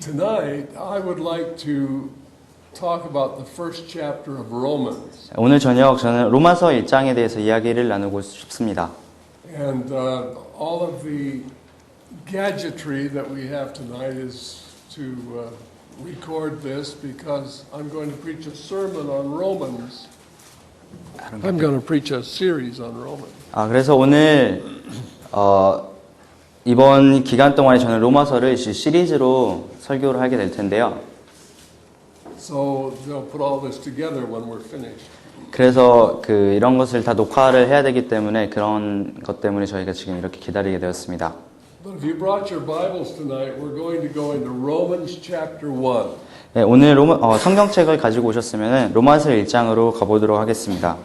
Tonight, I would like to talk about the first chapter of Romans. 오늘 저녁 저는 로마서 1장에 대해서 이야기를 나누고 싶습니다. And all of the gadgetry that we have tonight is to record this because I'm going to preach a sermon on Romans. I'm going to preach a series on Romans. 그래서 오늘 이번 기간 동안에 저는 로마서를 시리즈로 설교를 하게 될 텐데요. So they'll put all this together when we're finished. 그래서 이런 것을 다 녹화를 해야 되기 때문에 그런 것 때문에 저희가 지금 이렇게 기다리게 되었습니다. But if you brought your Bibles tonight, we're going to go into Romans chapter 1. 네, 오늘 성경책을 가지고 오셨으면 로마서 1장으로 가보도록 하겠습니다.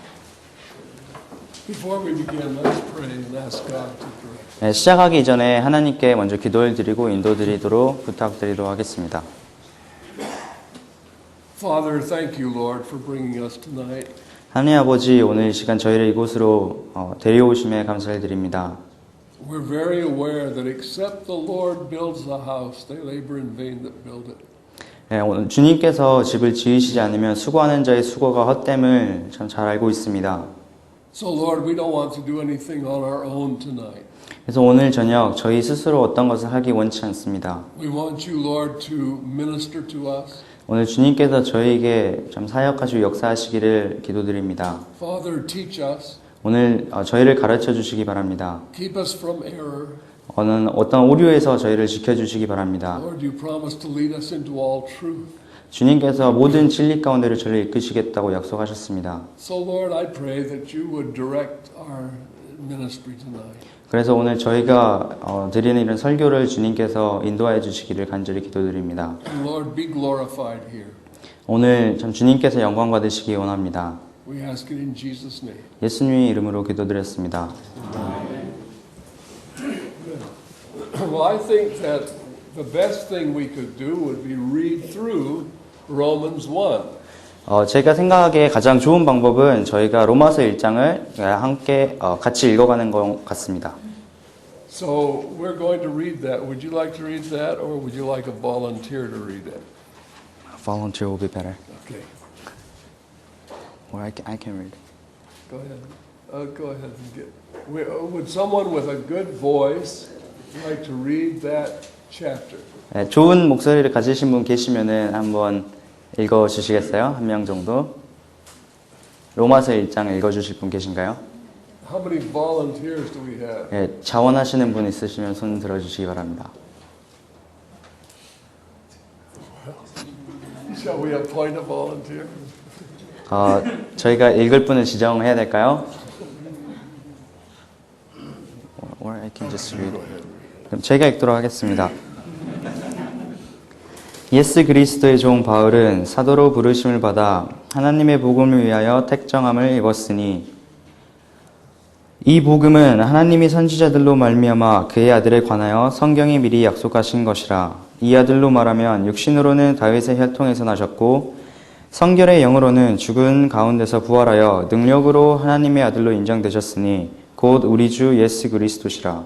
Before we begin, let's pray and ask God to direct. 네, 시작하기 이전에 하나님께 먼저 기도를 드리고 인도드리도록 부탁드리도록 하겠습니다. Father, thank you, Lord, for bringing us tonight. 하나님 아버지, 오늘 이 시간 저희를 이곳으로 데려오심에 감사를 드립니다. We're very aware that except the Lord builds the house, they labor in vain that build it. 네, 오늘 주님께서 집을 지으시지 않으면 수고하는 자의 수고가 헛됨을 참 잘 알고 있습니다. So, Lord, we don't want to do anything on our own tonight. 그래서 오늘 저녁 저희 스스로 어떤 것을 하기 원치 않습니다. We want you, Lord, to minister to us. 오늘 주님께서 저희에게 좀 사역하시고 역사하시기를 기도드립니다. Father, teach us. 오늘 저희를 가르쳐 주시기 바랍니다. Keep us from error. 어떤 오류에서 저희를 지켜주시기 바랍니다. Lord, you promise to lead us into all truth. 주님께서 모든 진리 가운데로 저를 이끄시겠다고 약속하셨습니다. So, Lord, I pray that you would direct our ministry tonight. 그래서 오늘 저희가 드리는 이런 설교를 주님께서 인도하여 주시기를 간절히 기도드립니다. And Lord, be glorified here. 오늘 참 주님께서 영광 받으시기 원합니다. We ask it in Jesus' name. 예수님의 이름으로 기도드렸습니다. Well, I think that the best thing we could do would be read through Romans 1. 제가 생각하기에 가장 좋은 방법은 저희가 로마서 1장을 함께 같이 읽어가는 것 같습니다. So we're going to read that. Would you like to read that, or would you like a volunteer to read it? Volunteer will be better. Okay, Or I can read. go ahead. Go ahead and get. Would someone with a good voice like to read that chapter? 네, 좋은 목소리를 가지신 분 계시면은 한번 읽어 주시겠어요? 한 명 정도. 로마서 1장 읽어 주실 분 계신가요? How many volunteers do we have? 네, 자원하시는 분 있으시면 손 들어 주시기 바랍니다. Shall we appoint a volunteer? 저희가 읽을 분을 지정해야 될까요? Or I can just read. 그럼 제가 읽도록 하겠습니다. 예수 그리스도의 종 바울은 사도로 부르심을 받아 하나님의 복음을 위하여 택정함을 입었으니 이 복음은 하나님이 선지자들로 말미암아 그의 아들에 관하여 성경이 미리 약속하신 것이라. 이 아들로 말하면 육신으로는 다윗의 혈통에서 나셨고 성결의 영으로는 죽은 가운데서 부활하여 능력으로 하나님의 아들로 인정되셨으니 곧 우리 주 예수 그리스도시라.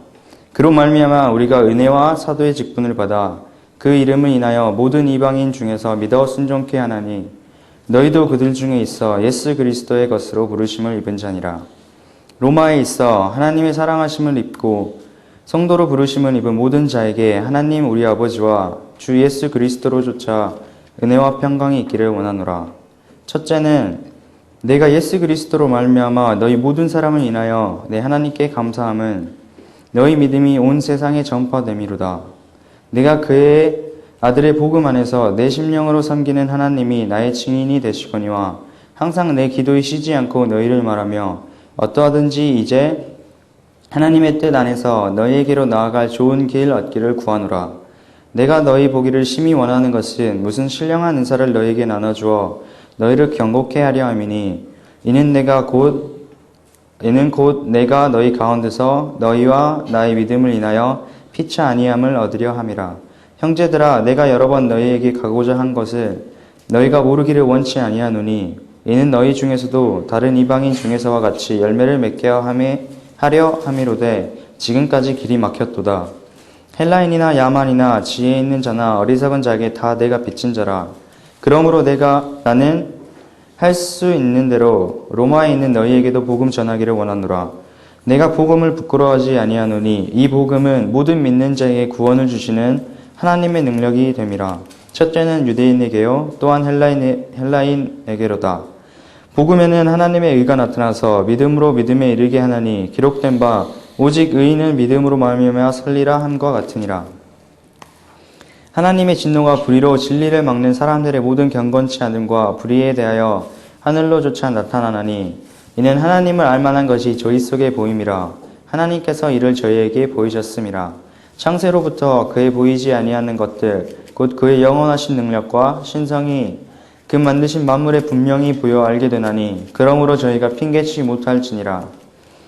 그로 말미암아 우리가 은혜와 사도의 직분을 받아 그 이름을 인하여 모든 이방인 중에서 믿어 순종케 하나니 너희도 그들 중에 있어 예수 그리스도의 것으로 부르심을 입은 자니라. 로마에 있어 하나님의 사랑하심을 입고 성도로 부르심을 입은 모든 자에게 하나님 우리 아버지와 주 예수 그리스도로조차 은혜와 평강이 있기를 원하노라. 첫째는 내가 예수 그리스도로 말미암아 너희 모든 사람을 인하여 내 하나님께 감사함은 너희 믿음이 온 세상에 전파됨이로다. 내가 그의 아들의 복음 안에서 내 심령으로 섬기는 하나님이 나의 증인이 되시거니와 항상 내 기도에 쉬지 않고 너희를 말하며 어떠하든지 이제 하나님의 뜻 안에서 너희에게로 나아갈 좋은 길 얻기를 구하노라. 내가 너희 보기를 심히 원하는 것은 무슨 신령한 은사를 너희에게 나눠주어 너희를 경고케 하려 함이니 이는 곧 내가 너희 가운데서 너희와 나의 믿음을 인하여 피차 아니함을 얻으려 함이라. 형제들아, 내가 여러 번 너희에게 가고자 한 것을 너희가 모르기를 원치 아니하노니 이는 너희 중에서도 다른 이방인 중에서와 같이 열매를 맺게 하려 함이로되 지금까지 길이 막혔도다. 헬라인이나 야만이나 지혜 있는 자나 어리석은 자에게 다 내가 빚진 자라. 그러므로 나는 할 수 있는 대로 로마에 있는 너희에게도 복음 전하기를 원하노라. 내가 복음을 부끄러워하지 아니하노니 이 복음은 모든 믿는 자에게 구원을 주시는 하나님의 능력이 됨이라. 첫째는 유대인에게요 또한 헬라인에게로다. 복음에는 하나님의 의가 나타나서 믿음으로 믿음에 이르게 하나니 기록된 바 오직 의인은 믿음으로 말미암아 살리라 함과 같으니라. 하나님의 진노가 불의로 진리를 막는 사람들의 모든 경건치 않음과 불의에 대하여 하늘로조차 나타나나니 이는 하나님을 알만한 것이 저희 속에 보임이라. 하나님께서 이를 저희에게 보이셨음이라. 창세로부터 그의 보이지 아니하는 것들 곧 그의 영원하신 능력과 신성이 그 만드신 만물에 분명히 보여 알게 되나니 그러므로 저희가 핑계치 못할지니라.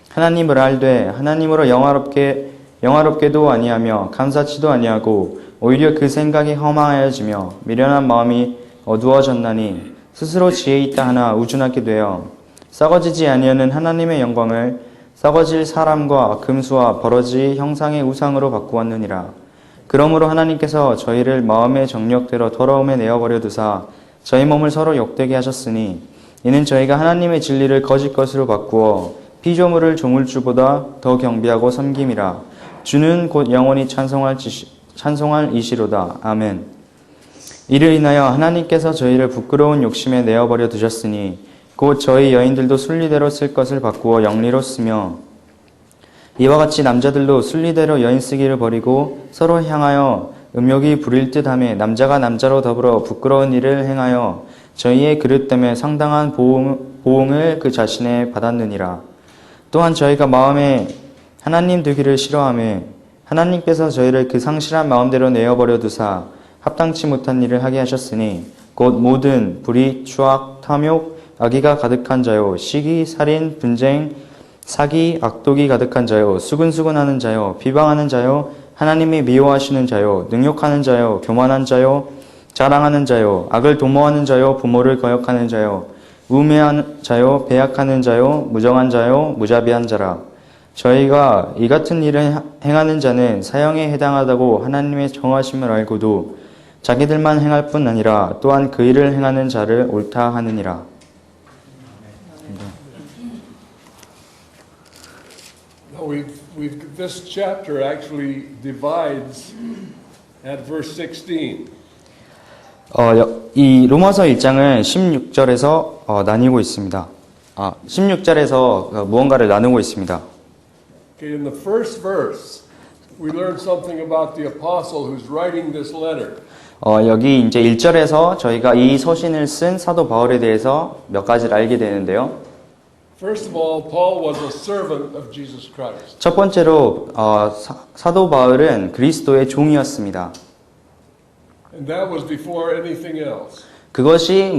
하나님을 알되 하나님으로 영화롭게도 아니하며 감사치도 아니하고 오히려 그 생각이 허망하여지며 미련한 마음이 어두워졌나니 스스로 지혜 있다 하나 우준하게 되어 썩어지지 아니하는 하나님의 영광을 썩어질 사람과 금수와 버러지 형상의 우상으로 바꾸었느니라. 그러므로 하나님께서 저희를 마음의 정력대로 더러움에 내어버려 두사 저희 몸을 서로 욕되게 하셨으니 이는 저희가 하나님의 진리를 거짓 것으로 바꾸어 피조물을 조물주보다 더 경배하고 섬김이라. 주는 곧 영원히 찬송할 이시로다. 아멘. 이를 인하여 하나님께서 저희를 부끄러운 욕심에 내어버려 두셨으니 곧 저희 여인들도 순리대로 쓸 것을 바꾸어 영리로 쓰며 이와 같이 남자들도 순리대로 여인 쓰기를 버리고 서로 향하여 음욕이 부릴 듯하며 남자가 남자로 더불어 부끄러운 일을 행하여 저희의 그릇 때문에 상당한 보응을 그 자신에 받았느니라. 또한 저희가 마음에 하나님 되기를 싫어하며 하나님께서 저희를 그 상실한 마음대로 내어버려 두사 합당치 못한 일을 하게 하셨으니 곧 모든 불의, 추악, 탐욕, 악의가 가득한 자요 시기, 살인, 분쟁, 사기, 악독이 가득한 자요 수근수근하는 자요 비방하는 자요 하나님이 미워하시는 자요 능욕하는 자요 교만한 자요 자랑하는 자요 악을 도모하는 자요 부모를 거역하는 자요 우매한 자요 배약하는 자요 무정한 자요 무자비한 자라. 저희가 이 같은 일을 행하는 자는 사형에 해당하다고 하나님의 정하심을 알고도 자기들만 행할 뿐 아니라 또한 그 일을 행하는 자를 옳다 하느니라. This chapter actually divides at verse 16. 이 로마서 1장은 16절에서 나뉘고 있습니다. 16절에서 무언가를 나누고 있습니다. Okay, in the first verse, we learn something about the apostle who's writing this letter. 여기 이제 1절에서 저희가 이 서신을 쓴 사도 바울에 대해서 몇 가지를 알게 되는데요. First of all, Paul was a servant of Jesus Christ. 첫 번째로 사도 바울은 그리스도의 종이었습니다. And that was before anything else. 그것이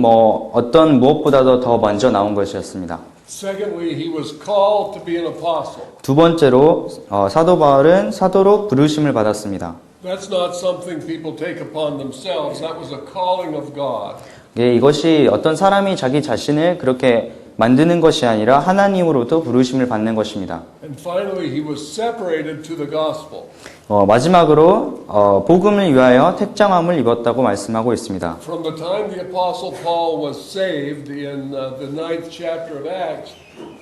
어떤 무엇보다도 더 먼저 나온 것이었습니다. Secondly, he was called to be an apostle. 두 번째로 사도 바울은 사도로 부르심을 받았습니다. That's not something people take upon themselves. That was a calling of God. 이것이 어떤 사람이 자기 자신을 그렇게 만드는 것이 아니라 하나님으로부터 부르심을 받는 것입니다. And finally, he was separated to the gospel. 마지막으로 복음을 위하여 택정함을 입었다고 말씀하고 있습니다. From the time the apostle Paul was saved in the 9th chapter of Acts,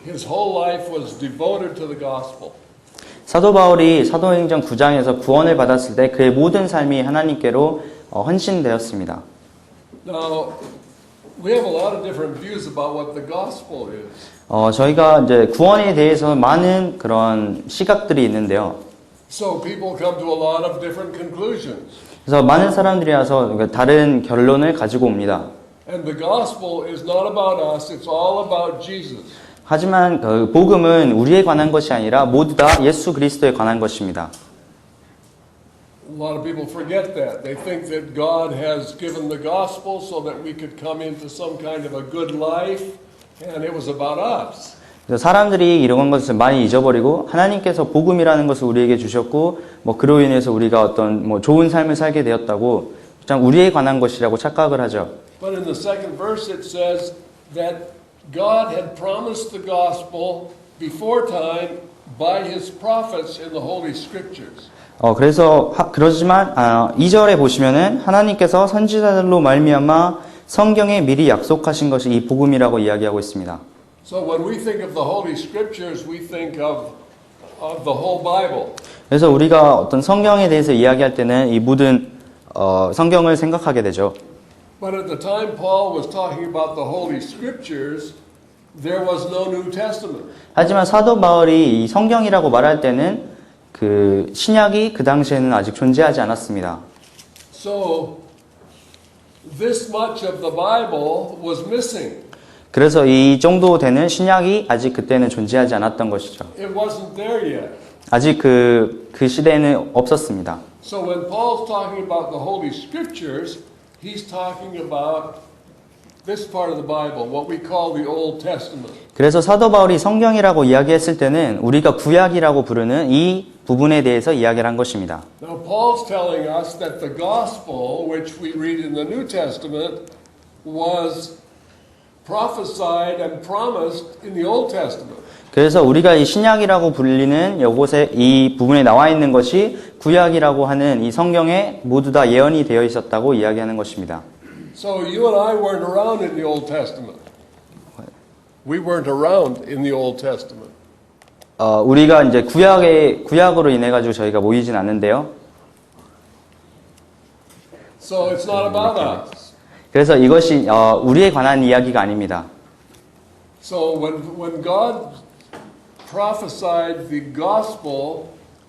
his whole life was devoted to the gospel. 사도 바울이 사도행전 9장에서 구원을 받았을 때 그의 모든 삶이 하나님께로 헌신되었습니다. Now, we have a lot of different views about what the gospel is. 저희가 이제 구원에 대해서 많은 그런 시각들이 있는데요. So people come to a lot of different conclusions. 그래서 많은 사람들이 와서 다른 결론을 가지고 옵니다. And the gospel is not about us, it's all about Jesus. 하지만 그 복음은 우리에 관한 것이 아니라 모두 다 예수 그리스도에 관한 것입니다. A lot of people forget that. They think that God has given the gospel so that we could come into some kind of a good life, and it was about us. 그래서 사람들이 이런 것을 많이 잊어버리고 하나님께서 복음이라는 것을 우리에게 주셨고 그로 인해서 우리가 어떤 좋은 삶을 살게 되었다고 그냥 우리에 관한 것이라고 착각을 하죠. But in the second verse it says that God had promised the gospel before time by his prophets in the Holy Scriptures. 그러지만 2절에 보시면은 하나님께서 선지자들로 말미암아 성경에 미리 약속하신 것이 이 복음이라고 이야기하고 있습니다. So when we think of the Holy Scriptures, we think of the whole Bible. 그래서 우리가 어떤 성경에 대해서 이야기할 때는 이 모든 성경을 생각하게 되죠. But at the time Paul was talking about the Holy Scriptures, there was no New Testament. 하지만 사도 바울이 이 성경이라고 말할 때는 그 신약이 그 당시에는 아직 존재하지 않았습니다. So this much of the Bible was missing. 그래서 이 정도 되는 신약이 아직 그때는 존재하지 않았던 것이죠. It wasn't there yet. 아직 그 시대에는 없었습니다. So when Paul's talking about the Holy Scriptures, he's talking about this part of the Bible, what we call the Old Testament. 그래서 사도 바울이 성경이라고 이야기했을 때는 우리가 구약이라고 부르는 이 부분에 대해서 이야기를 한 것입니다. Now Paul's telling us that the gospel, which we read in the New Testament, was prophesied and promised in the Old Testament. 그래서 우리가 이 신약이라고 불리는 이곳에 이 부분에 나와 있는 것이 구약이라고 하는 이 성경에 모두 다 예언이 되어 있었다고 이야기하는 것입니다. So you and I weren't around in the Old Testament. We weren't around in the Old Testament. 우리가 이제 구약으로 인해 가지고 저희가 모이진 않는데요. So it's not about us. 그래서 이것이 우리에 관한 이야기가 아닙니다. So when God prophesied the gospel,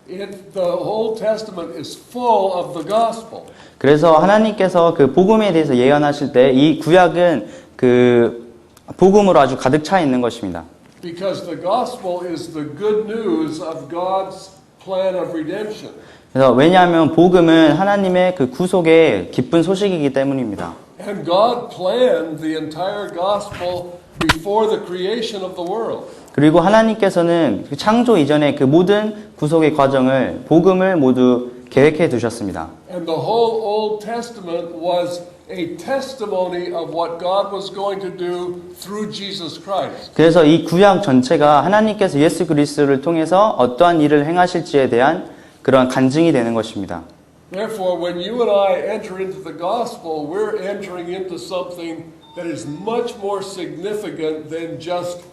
the Old Testament is full of the gospel. 그래서 하나님께서 그 복음에 대해서 예언하실 때 이 구약은 그 복음으로 아주 가득 차 있는 것입니다. Because the gospel is the good news of God's plan of redemption. 그래서 왜냐하면 복음은 하나님의 그 구속의 기쁜 소식이기 때문입니다. And God planned the entire gospel before the creation of the world. 그리고 하나님께서는 그 창조 이전에 그 모든 구속의 과정을 복음을 모두 계획해 두셨습니다. And the whole Old Testament was a testimony of what God was going to do through Jesus Christ. 그래서 이 구약 전체가 하나님께서 예수 그리스도를 통해서 어떠한 일을 행하실지에 대한 그런 간증이 되는 것입니다. Therefore, when you and I enter into the gospel, we're entering into something that is much more significant than just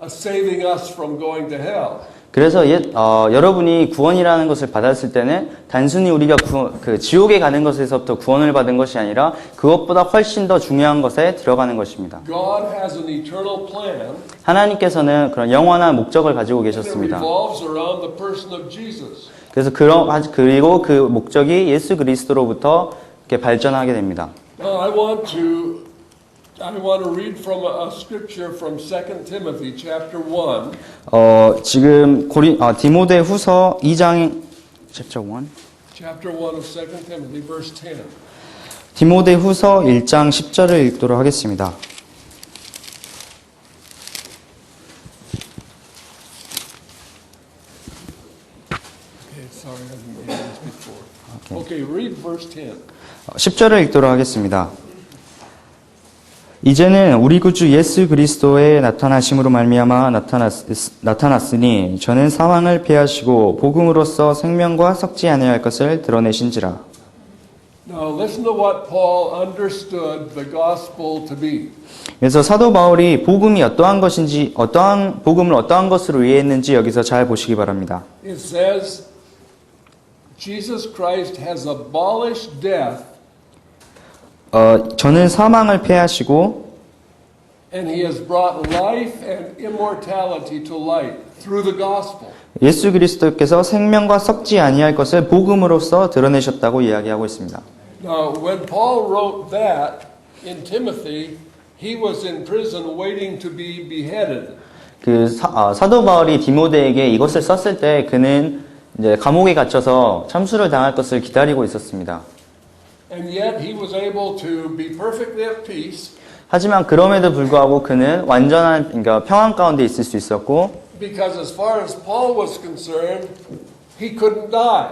saving us from going to hell. 그래서 여러분이 구원이라는 것을 받았을 때는 단순히 우리가 그 지옥에 가는 것에서부터 구원을 받은 것이 아니라 그것보다 훨씬 더 중요한 것에 들어가는 것입니다. God has an eternal plan. 하나님께서는 그런 영원한 목적을 가지고 It 계셨습니다. revolves around the person of Jesus. 그래서 그리고 그 목적이 예수 그리스도로부터 이렇게 발전하게 됩니다. Now, I want to read from a scripture from 2 Timothy chapter 1. 지금 디모데후서 2장 chapter 1. Chapter 1 of 2 Timothy verse 10. 디모데후서 1장 10절을 읽도록 하겠습니다. Okay, sorry, I didn't read this before. Okay, read verse 10. 10절을 읽도록 하겠습니다. 이제는 우리 구주 예수 그리스도의 나타나심으로 말미암아 나타났으니 저는 사망을 패하시고 복음으로써 생명과 썩지 아니할 것을 드러내신지라. Now listen to what Paul understood the gospel to be. 그래서 사도 바울이 복음이 어떠한 것인지 복음을 어떠한 것으로 이해했는지 여기서 잘 보시기 바랍니다. It says Jesus Christ has abolished death 저는 사망을 패하시고 and he has brought life and immortality to light through the gospel. 예수 그리스도께서 생명과 썩지 아니할 것을 복음으로써 드러내셨다고 이야기하고 있습니다. Now, when Paul wrote that in Timothy, he was in prison waiting to be beheaded. 사도 바울이 디모데에게 이것을 썼을 때 그는 이제 감옥에 갇혀서 참수를 당할 것을 기다리고 있었습니다. And yet he was able to be perfectly at peace. 하지만 그럼에도 불구하고 그는 완전한 그러니까 평안 가운데 있을 수 있었고 Because as far as Paul was concerned, he couldn't die.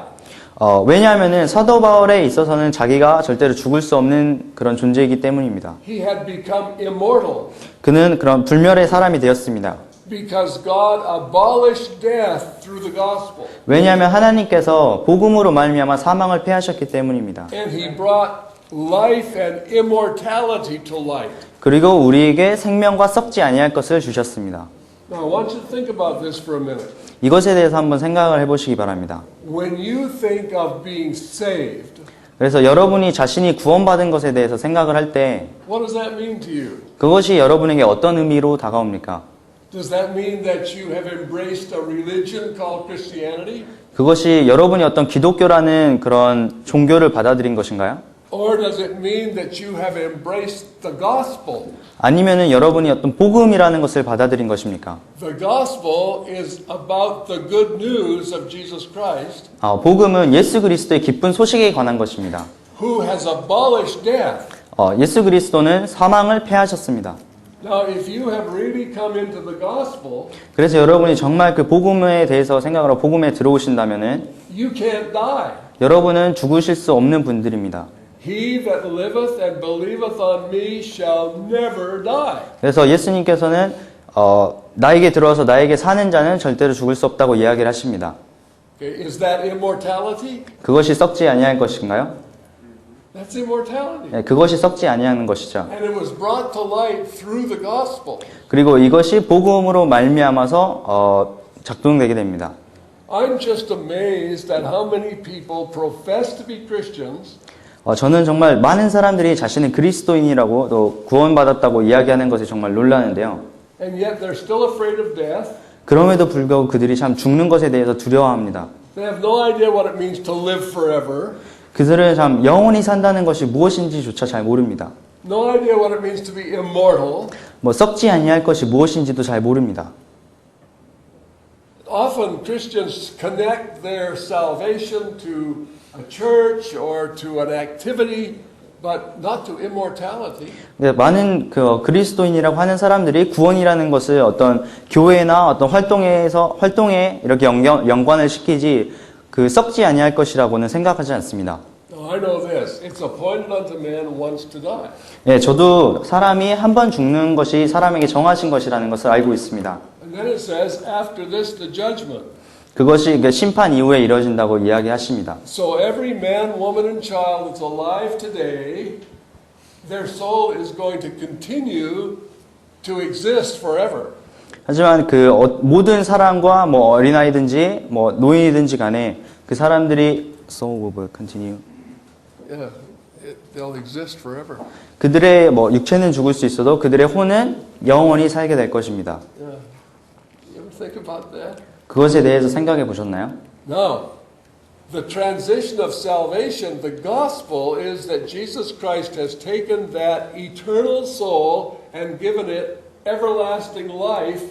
왜냐하면은 사도 바울에 있어서는 자기가 절대로 죽을 수 없는 그런 존재이기 때문입니다. He had become immortal. 그는 그런 불멸의 사람이 되었습니다. Because God abolished death through the gospel. 왜냐하면 하나님께서 복음으로 말미암아 사망을 패하셨기 때문입니다. And he brought life and immortality to light. 그리고 우리에게 생명과 썩지 아니할 것을 주셨습니다. Now I want you to think about this for a minute. 이것에 대해서 한번 생각을 해보시기 바랍니다. When you think of being saved, 그래서 여러분이 자신이 구원받은 것에 대해서 생각을 할 때 what does that mean to you? 그것이 여러분에게 어떤 의미로 다가옵니까? Does that mean that you have embraced a religion called Christianity? 그것이 여러분이 어떤 기독교라는 그런 종교를 받아들인 것인가요? Or does it mean that you have embraced the gospel? 아니면은 여러분이 어떤 복음이라는 것을 받아들인 것입니까? The gospel is about the good news of Jesus Christ, 복음은 예수 그리스도의 기쁜 소식에 관한 것입니다. who has abolished death. 예수 그리스도는 사망을 패하셨습니다. Now, if you have really come into the gospel, 그래서 여러분이 정말 그 복음에 대해서 생각을 하고 복음에 들어오신다면은 you can't die. 여러분은 죽으실 수 없는 분들입니다. He that liveth and believeth on me shall never die. 그래서 예수님께서는 나에게 들어와서 나에게 사는 자는 절대로 죽을 수 없다고 이야기를 하십니다. Okay, is that immortality? 그것이 썩지 아니할 것인가요? That's immortality. 네, 그것이 썩지 아니하는 것이죠. And it was brought to light through the gospel. 그리고 이것이 복음으로 말미암아서 작동되게 됩니다. I'm just amazed at how many people profess to be Christians, 저는 정말 많은 사람들이 자신은 그리스도인이라고 또 구원받았다고 이야기하는 것이 정말 놀라는데요. and yet they're still afraid of death. 그럼에도 불구하고 그들이 참 죽는 것에 대해서 두려워합니다. They have no idea what it means to live forever. 그들은 참 영원히 산다는 것이 무엇인지조차 잘 모릅니다. No idea what it means to be immortal. 썩지 아니할 것이 무엇인지도 잘 모릅니다. Often Christians connect their salvation to a church or to an activity, but not to immortality. 많은 그리스도인이라고 하는 사람들이 구원이라는 것을 어떤 교회나 어떤 활동에 이렇게 연관을 시키지 그 썩지 아니할 것이라고는 생각하지 않습니다. Now, I know this. It's appointed unto man once to die. 예, 저도 사람이 한 번 죽는 것이 사람에게 정하신 것이라는 것을 알고 있습니다. And then it says, after this, the judgment. 그것이 심판 이후에 이루어진다고 이야기하십니다. So every man, woman, and child that's alive today, their soul is going to continue to exist forever. 하지만 모든 사람과 어린아이든지 노인이든지 간에 그 사람들이 soul will continue. Yeah, they'll exist forever. 그들의 육체는 죽을 수 있어도 그들의 혼은 영원히 살게 될 것입니다. Yeah. You ever think about that? 그것에 대해서 생각해 보셨나요? Now, the transition of salvation, the gospel is that Jesus Christ has taken that eternal soul and given it everlasting life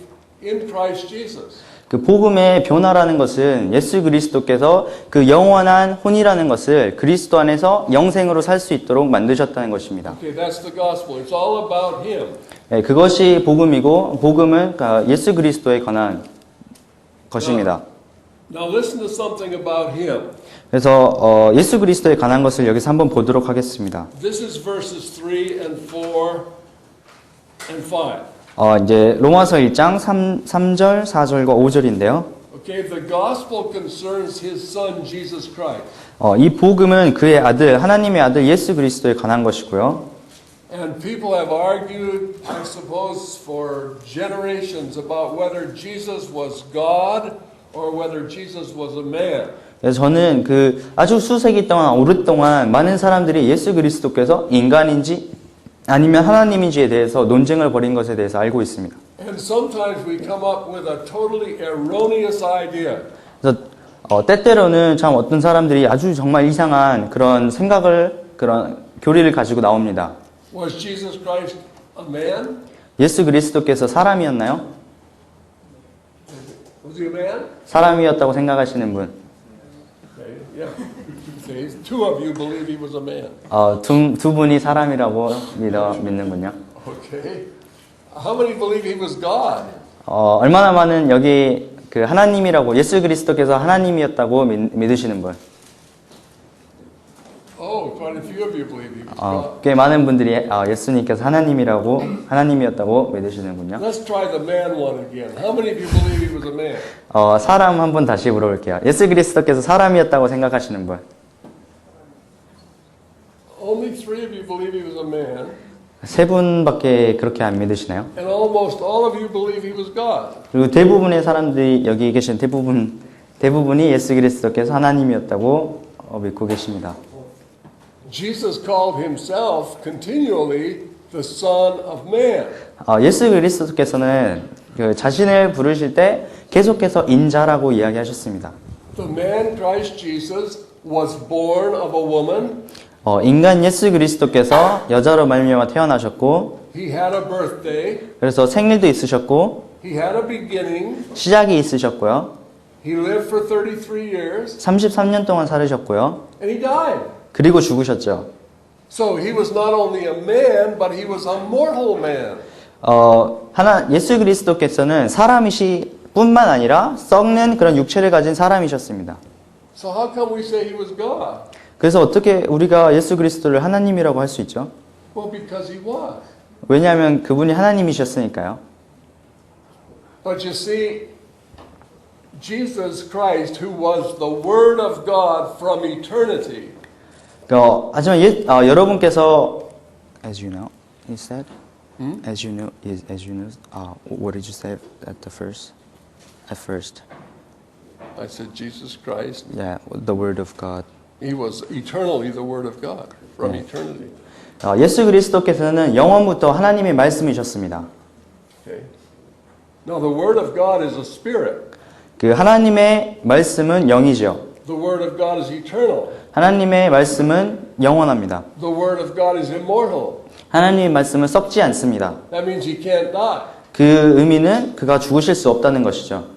in Christ Jesus. 그 복음의 변화라는 것은 예수 그리스도께서 그 영원한 혼이라는 것을 그리스도 안에서 영생으로 살 수 있도록 만드셨다는 것입니다. Okay, that's the gospel. It's all about Him. 네, 그것이 복음이고 복음은 예수 그리스도에 관한 것입니다. Now listen to something about Him. 그래서 예수 그리스도에 관한 것을 여기서 한번 보도록 하겠습니다. This is verses 3 and 4 and 5. 이제 로마서 1장 3절, 4절과 5절인데요. Okay, the gospel concerns His Son Jesus Christ. 이 복음은 그의 아들, 하나님의 아들 예수 그리스도에 관한 것이고요. And people have argued, I suppose, for generations about whether Jesus was God or whether Jesus was a man. 그래서 저는 아주 수세기 동안 오랫동안 많은 사람들이 예수 그리스도께서 인간인지 아니면 하나님인지에 대해서 논쟁을 벌인 것에 대해서 알고 있습니다. And sometimes we come up with a totally erroneous idea. 그래서 때때로는 참 어떤 사람들이 아주 정말 이상한 그런 그런 교리를 가지고 나옵니다. Was Jesus Christ a man? 예수 그리스도께서 사람이었나요? Was he a man? 사람이었다고 생각하시는 분. Okay, yeah. Okay, two of you believe he was a man. 두 분이 사람이라고 믿는군요. Okay. How many believe he was God? 얼마나 많은 여기 하나님이라고 예수 그리스도께서 하나님이었다고 믿으시는 분. Oh, quite a few of you believe he was God. 꽤 많은 분들이 예수님께서 하나님이었다고 믿으시는군요. Let's try the man one again. How many of you believe he was a man? 사람 한 분 다시 물어볼게요. 예수 그리스도께서 사람이었다고 생각하시는 분. Only 3 of you believe he was a man. 세 분밖에 그렇게 안 믿으시나요? And almost all of you believe he was God. 그리고 대부분의 사람들이 여기 계신 대부분이 예수 그리스도께서 하나님이었다고 믿고 계십니다. Jesus called himself continually the Son of Man. 예수 그리스도께서는 자신을 부르실 때 계속해서 인자라고 이야기하셨습니다. The man Christ Jesus was born of a woman. 인간 예수 그리스도께서 여자로 말미암아 태어나셨고, He had a birthday. 그래서 생일도 있으셨고, He had a beginning. 시작이 있으셨고요. He lived for 33 years. 33년 동안 살으셨고요. And he died. 그리고 죽으셨죠. So he was not only a man, but he was a mortal man. 예수 그리스도께서는 뿐만 아니라 썩는 그런 육체를 가진 사람이셨습니다. So how come we say he was God? 그래서 어떻게 우리가 예수 그리스도를 하나님이라고 할 수 있죠? Well, because he was. 왜냐하면 그분이 하나님이셨으니까요. But you see, Jesus Christ, who was the Word of God from eternity, 하지만 여러분께서 as you know, he said, as you know, what did you say at first? I said Jesus Christ, Yeah, the word of God. he was eternally the Word of God from eternity. 예수 그리스도께서는 영원부터 하나님의 말씀이셨습니다. Okay. Now the Word of God is a spirit. 그 하나님의 말씀은 영이죠. The Word of God is eternal. 하나님의 말씀은 영원합니다. The Word of God is immortal. 하나님의 말씀은 썩지 않습니다. That means he can't die. 그 의미는 그가 죽으실 수 없다는 것이죠.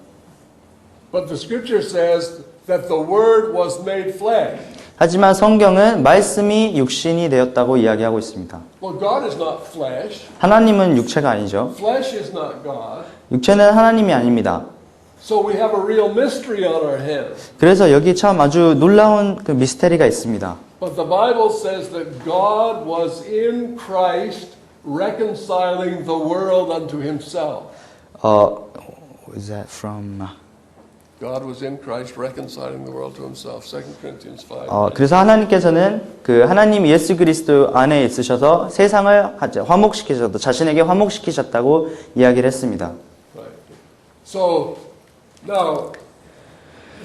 But the Scripture says that the Word was made flesh. 하지만 성경은 말씀이 육신이 되었다고 이야기하고 있습니다. Well, God is not flesh. 하나님은 육체가 아니죠. Flesh is not God. 육체는 하나님이 아닙니다. So we have a real mystery on our hands. 그래서 여기 참 아주 놀라운 그 미스테리가 있습니다. But the Bible says that God was in Christ reconciling the world unto himself. Is that from? God was in Christ reconciling the world to himself. 2 Corinthians 5. 그래서 하나님께서는 그 하나님 예수 그리스도 안에 있으셔서 세상을 화목시키셨다. 자신에게 화목시키셨다고 이야기를 했습니다. Right. So now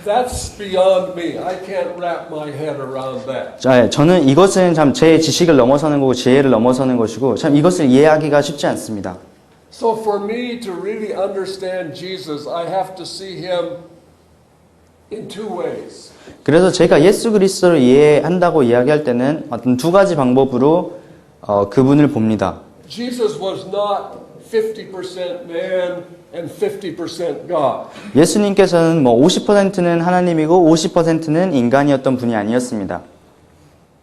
that's beyond me. I can't wrap my head around that. 저는 이것은 참 제 지식을 넘어서는 거고 지혜를 넘어서는 것이고 참 이것을 이해하기가 쉽지 않습니다. So for me to really understand Jesus, I have to see him in two ways. 그래서 제가 예수 그리스도를 이해한다고 이야기할 때는 어떤 두 가지 방법으로 그분을 봅니다. Jesus was not 50% man and 50% God. 예수님께서는 50%는 하나님이고 50%는 인간이었던 분이 아니었습니다.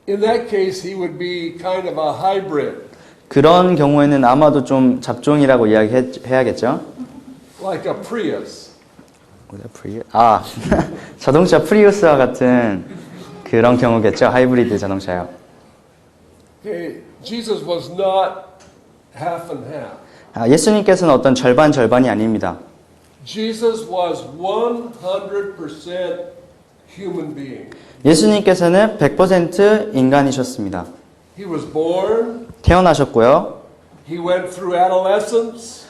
In that case, he would be kind of a hybrid. 그런 경우에는 아마도 좀 잡종이라고 이야기해야겠죠. Like a Prius. 자동차 프리우스와 같은 그런 경우겠죠. 하이브리드 자동차요. Okay, Jesus was not half and half. 예수님께서는 어떤 절반이 아닙니다. Jesus was 100% human being. 예수님께서는 100% 인간이셨습니다. He was born. 태어나셨고요. He went through adolescence.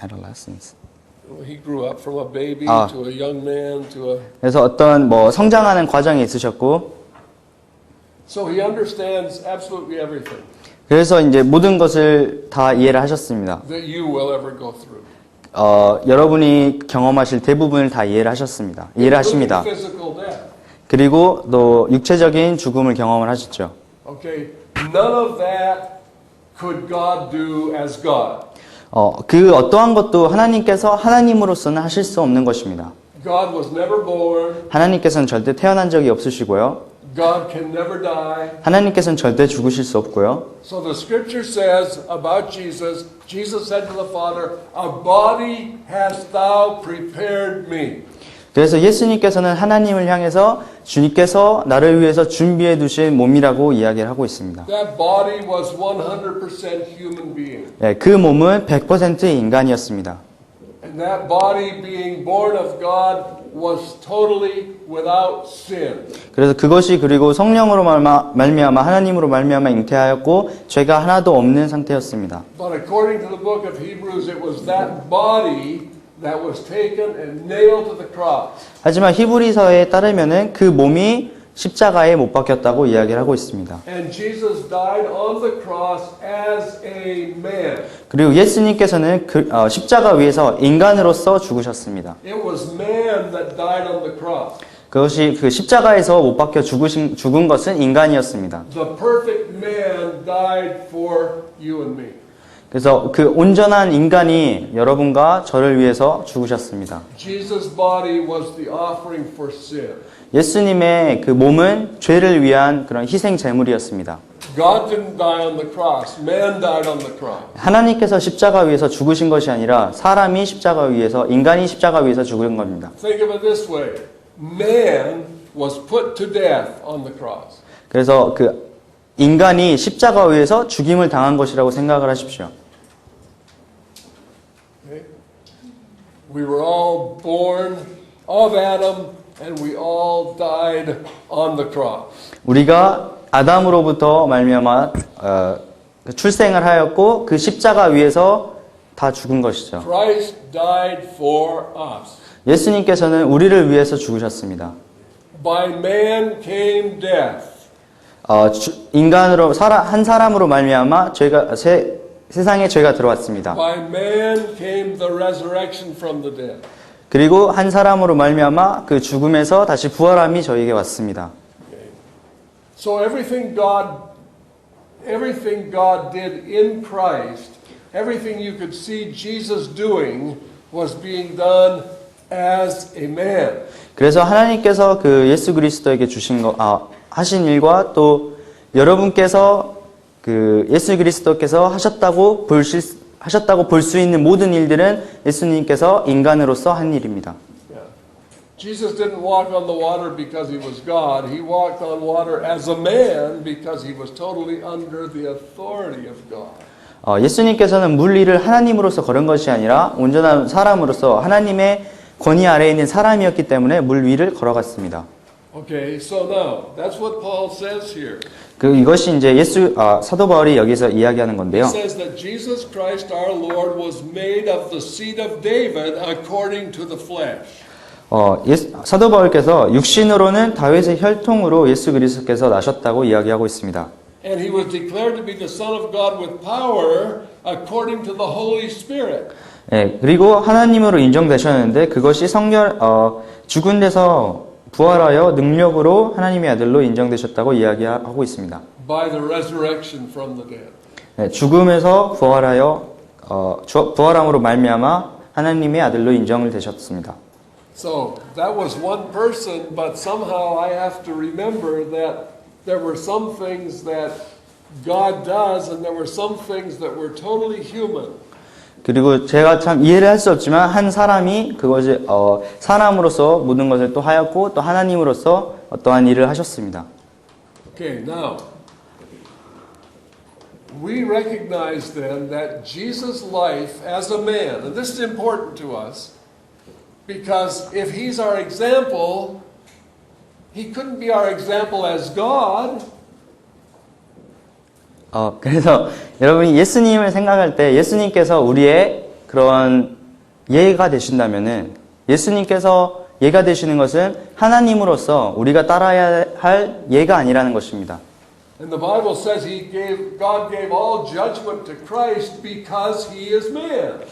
Adolescence. He grew up from a baby to a young man to a. 그래서 어떤 성장하는 과정이 있으셨고. So he understands absolutely everything. 그래서 이제 모든 것을 다 이해를 하셨습니다. That you will ever go through. 여러분이 경험하실 대부분을 다 이해를 하셨습니다. 이해를 하십니다. Physical death. 그리고 또 육체적인 죽음을 경험을 하셨죠. Okay, none of that could God do as God. 그 어떠한 것도 하나님께서 하나님으로서는 하실 수 없는 것입니다. God was never born. 하나님께서는 절대 태어난 적이 없으시고요. God can never die. 하나님께서는 절대 죽으실 수 없고요. So the scripture says about Jesus, Jesus said to the Father, "A body hast thou prepared me." 그래서 예수님께서는 하나님을 향해서 주님께서 나를 위해서 준비해 두신 몸이라고 이야기를 하고 있습니다. That body was 100% human being. 네, 그 몸은 100% 인간이었습니다. And that body being born of God was totally without sin. 그래서 그것이 그리고 성령으로 말미암아 하나님으로 말미암아 잉태하였고 죄가 하나도 없는 상태였습니다. But according to the book of Hebrews, it was that body that was taken and nailed to the cross. 하지만 히브리서에 따르면은 그 몸이 십자가에 못 박혔다고 이야기를 하고 있습니다. And Jesus died on the cross as a man. 그리고 예수님께서는 십자가 위에서 인간으로서 죽으셨습니다. It was man that died on the cross. 그것이 그 십자가에서 못 박혀 죽은 것은 인간이었습니다. The perfect man died for you and me. 그래서 그 온전한 인간이 여러분과 저를 위해서 죽으셨습니다. Jesus' body was the offering for sin. 예수님의 그 몸은 죄를 위한 그런 희생 제물이었습니다. God didn't die on the cross. Man died on the cross. 하나님께서 십자가 위에서 죽으신 것이 아니라 사람이 십자가 위에서 인간이 십자가 위에서 죽은 겁니다. Think of it this way. Man was put to death on the cross. 그래서 그 인간이 십자가 위에서 죽임을 당한 것이라고 생각을 하십시오. Okay? We were all born of Adam and we all died on the cross. 우리가 아담으로부터 말미암아 출생을 하였고 그 십자가 위에서 다 죽은 것이죠. Christ died for us. 예수님께서는 우리를 위해서 죽으셨습니다. By man came death. 인간으로 한 사람으로 말미암아 세상에 죄가 들어왔습니다. By man came the resurrection from the dead. 그리고 한 사람으로 말미암아 그 죽음에서 다시 부활함이 저에게 왔습니다. So everything God did in Christ, everything you could see Jesus doing was being done as a man. 그래서 하나님께서 그 예수 그리스도에게 하신 일과 또 여러분께서 그 예수 그리스도께서 하셨다고 볼 수 있는 모든 일들은 예수님께서 인간으로서 한 일입니다. Jesus didn't walk on the water because he was God. He walked on water as a man because he was totally under the authority of God. 예수님께서는 물 위를 하나님으로서 걸은 것이 아니라 온전한 사람으로서 하나님의 권위 아래에 있는 사람이었기 때문에 물 위를 걸어갔습니다. Okay, so now that's what Paul says here. 이것이 이제 사도 바울이 여기서 이야기하는 He 건데요. says that Jesus Christ our Lord was made of the seed of David according to the flesh. 사도 바울께서 육신으로는 다윗의 혈통으로 예수 그리스도께서 나셨다고 이야기하고 있습니다. And he was declared to be the Son of God with power according to the Holy Spirit. 그리고 하나님으로 인정되셨는데 그것이 죽은 데서 부활하여 능력으로 하나님의 아들로 인정되셨다고 이야기하고 있습니다. By the resurrection from the dead. 죽음에서 부활함으로 말미암아 하나님의 아들로 인정을 되셨습니다. So that was one person, but somehow I have to remember that there were some things that God does and there were some things that were totally human. 그리고 제가 참 이해를 할 수 없지만 한 사람이 그것이 사람으로서 모든 것을 또 하였고 또 하나님으로서 어떠한 일을 하셨습니다. Okay, now we recognize then that Jesus' life as a man, and this is important to us, because if he's our example, he couldn't be our example as God. 그래서 여러분이 예수님을 생각할 때 예수님께서 우리의 그런 예가 되신다면은 예수님께서 예가 되시는 것은 하나님으로서 우리가 따라야 할 예가 아니라는 것입니다. And the Bible says God gave all judgment to Christ because he is man.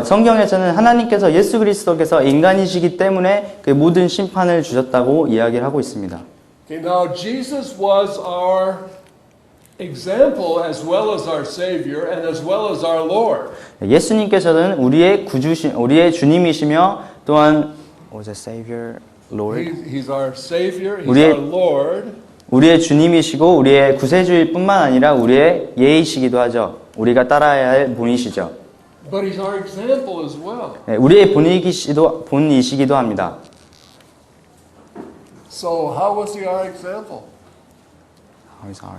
성경에서는 하나님께서 예수 그리스도께서 인간이시기 때문에 그 모든 심판을 주셨다고 이야기를 하고 있습니다. Okay, now Jesus was our example as well as our Savior and as well as our Lord. 예수님께서는 우리의 주님이시며 또한 was a Savior, Lord. He's our Savior, He's our Lord. 우리의 주님이시고 우리의 구세주일 뿐만 아니라 우리의 예이시기도 하죠. 우리가 따라야 할 분이시죠. But he's our example as well. 네, 우리의 본이시기도 합니다. So how was he our example?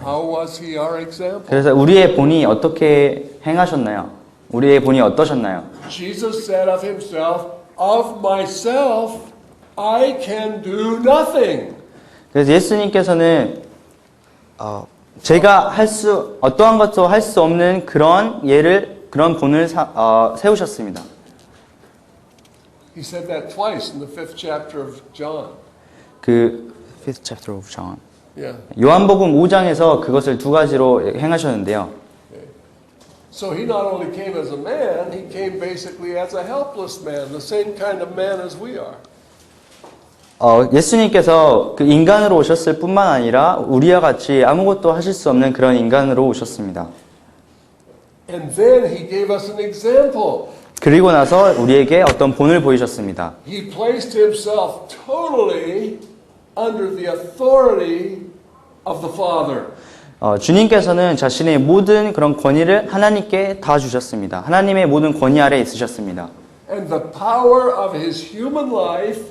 How was he our example? 그래서 우리의 본이 어떻게 행하셨나요? 우리의 본이 어떠셨나요? Jesus said of himself, of myself I can do nothing. 그래서 예수님께서는 제가 어떠한 것도 할 수 없는 그런 본을 세우셨습니다. He said that twice in the 5th chapter of John. 그 5th chapter of John. Yeah. 요한복음 5장에서 그것을 두 가지로 행하셨는데요. So he not only came as a man, he came basically as a helpless man, the same kind of man as we are. 예수님께서 그 인간으로 오셨을 뿐만 아니라 우리와 같이 아무것도 하실 수 없는 그런 인간으로 오셨습니다. And then he gave us an example. 그리고 나서 우리에게 어떤 본을 보이셨습니다. He placed himself totally under the authority of the Father. 주님께서는 자신의 모든 그런 권위를 하나님께 다 주셨습니다. 하나님의 모든 권위 아래 있으셨습니다. And the power of his human life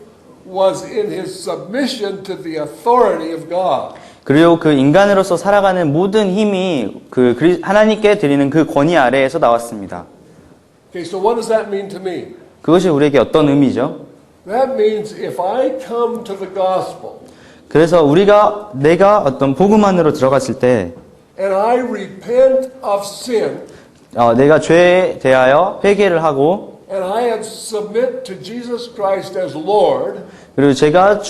was in his submission to the authority of God. 그리고 그 인간으로서 살아가는 모든 힘이 하나님께 드리는 그 권위 아래에서 나왔습니다. Okay, so what does that mean to me? 그것이 우리에게 어떤 의미죠? That means if I come to the gospel 그래서 내가 어떤 복음 안으로 들어갔을 때 and I repent of sin 내가 죄에 대하여 회개를 하고 and I have submit to Jesus Christ as Lord, 그리고 제가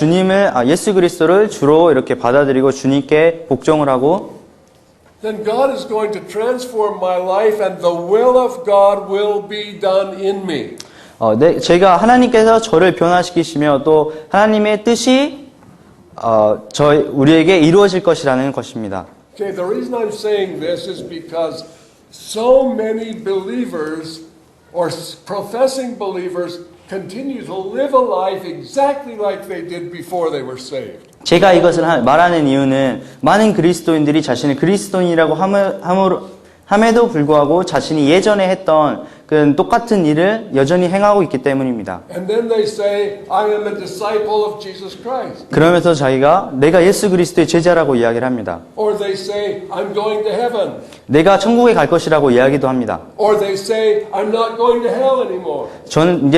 예수 그리스도를 주로 이렇게 받아들이고 주님께 복종을 하고 then God is going to transform my life and the will of God will be done in me. 제가 하나님께서 저를 변화시키시며 또 하나님의 뜻이 우리에게 이루어질 것이라는 것입니다. Okay, the reason I'm saying this is because so many believers or professing believers continue to live a life exactly like they did before they were saved. 제가 이것을 말하는 이유는 많은 그리스도인들이 자신을 그리스도인이라고 함에도 불구하고 자신이 예전에 했던 그 똑같은 일을 여전히 행하고 있기 때문입니다. And then they say, I am a disciple of Jesus Christ. 그러면서 내가 예수 그리스도의 제자라고 이야기를 합니다. Or they say, I'm going to heaven. 내가 천국에 갈 것이라고 이야기도 합니다. Or they say, I'm not going to hell anymore.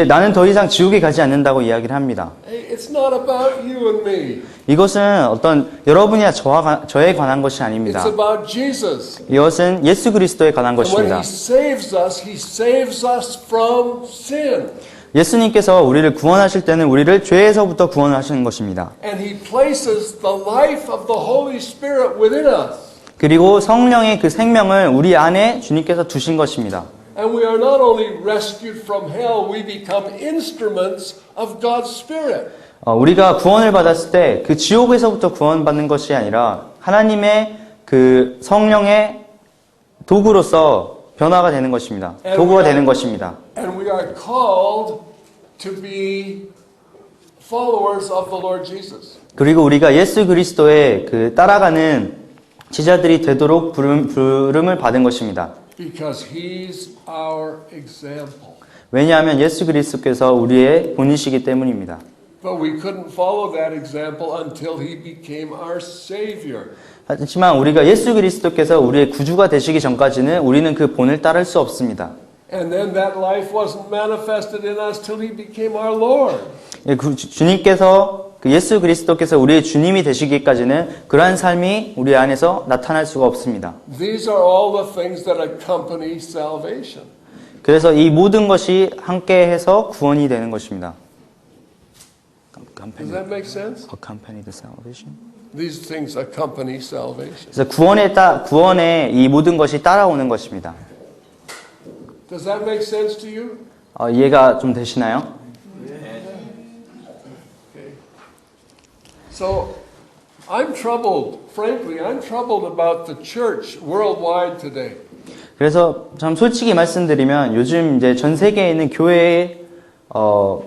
나는 더 이상 지옥에 가지 않는다고 이야기를 합니다. Hey, it's not about you and me. 이것은 어떤 여러분이나 저에 관한 것이 아닙니다. It's about Jesus. 이것은 예수 그리스도에 관한 And when 것입니다. he saves us from sin. 예수님께서 우리를 구원하실 때는 우리를 죄에서부터 구원하시는 것입니다. And he places the life of the Holy Spirit within us. 그리고 성령의 그 생명을 우리 안에 주님께서 두신 것입니다. And we are not only rescued from hell, we become instruments of God's Spirit. 우리가 구원을 받았을 때 그 지옥에서부터 구원받는 것이 아니라 하나님의 그 성령의 도구로서 변화가 되는 것입니다. 도구가 되는 것입니다. And we are called to be followers of the Lord Jesus. 그리고 우리가 예수 그리스도의 그 따라가는 제자들이 되도록 부름을 받은 것입니다. Because he's our example. 왜냐하면 예수 그리스도께서 우리의 본이시기 때문입니다. But we couldn't follow that example until he became our Savior. 하지만 우리가 예수 그리스도께서 우리의 구주가 되시기 전까지는 우리는 그 본을 따를 수 없습니다. And then that life wasn't manifested in us till he became our Lord. 주님께서 예수 그리스도께서 우리의 주님이 되시기까지는 그러한 삶이 우리 안에서 나타날 수가 없습니다. These are all the things that accompany salvation. 그래서 이 모든 것이 함께해서 구원이 되는 것입니다. Does that make sense? Accompany the salvation. These things accompany salvation. 그래서 구원에 이 모든 것이 따라오는 것입니다. Does that make sense to you? 이해가 좀 되시나요? Okay. So, frankly, I'm troubled about the church worldwide today. 그래서 참 솔직히 말씀드리면 요즘 이제 전 세계에 있는 교회에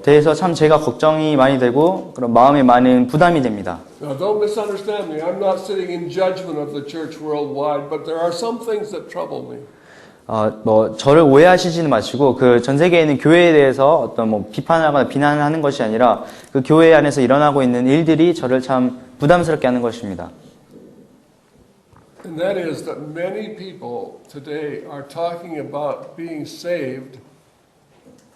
대해서 참 제가 걱정이 많이 되고 그런 마음에 많은 부담이 됩니다. Now, don't misunderstand me. I'm not sitting in judgment of the church worldwide, but there are some things that trouble me. 저를 오해하시지는 마시고 그 전 세계에 있는 교회에 대해서 어떤 뭐 비판하거나 비난을 하는 것이 아니라 그 교회 안에서 일어나고 있는 일들이 저를 참 부담스럽게 하는 것입니다. And that is that many people today are talking about being saved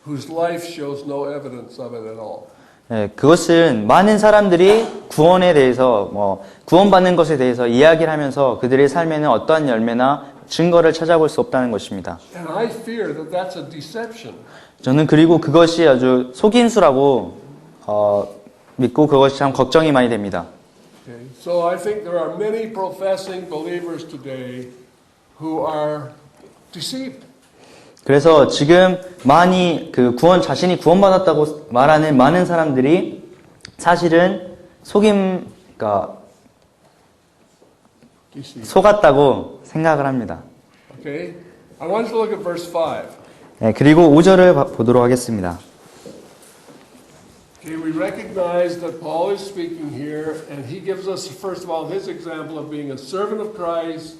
whose life shows no evidence of it at all. 네, 그것은 많은 사람들이 구원에 대해서 구원받는 것에 대해서 이야기를 하면서 그들의 삶에는 어떠한 열매나 증거를 찾아볼 수 없다는 것입니다. And I fear that that's a deception. 저는 그리고 그것이 아주 속임수라고 믿고 그것이 참 걱정이 많이 됩니다. Okay. So I think there are many professing believers today who are deceived. 그래서 지금 많이 자신이 구원받았다고 말하는 많은 사람들이 사실은 속았다고 생각을 합니다. Okay. I want you to look at verse 5. 네, 그리고 5절을 보도록 하겠습니다. Okay, we recognize that Paul is speaking here, and he gives us, first of all, his example of being a servant of Christ,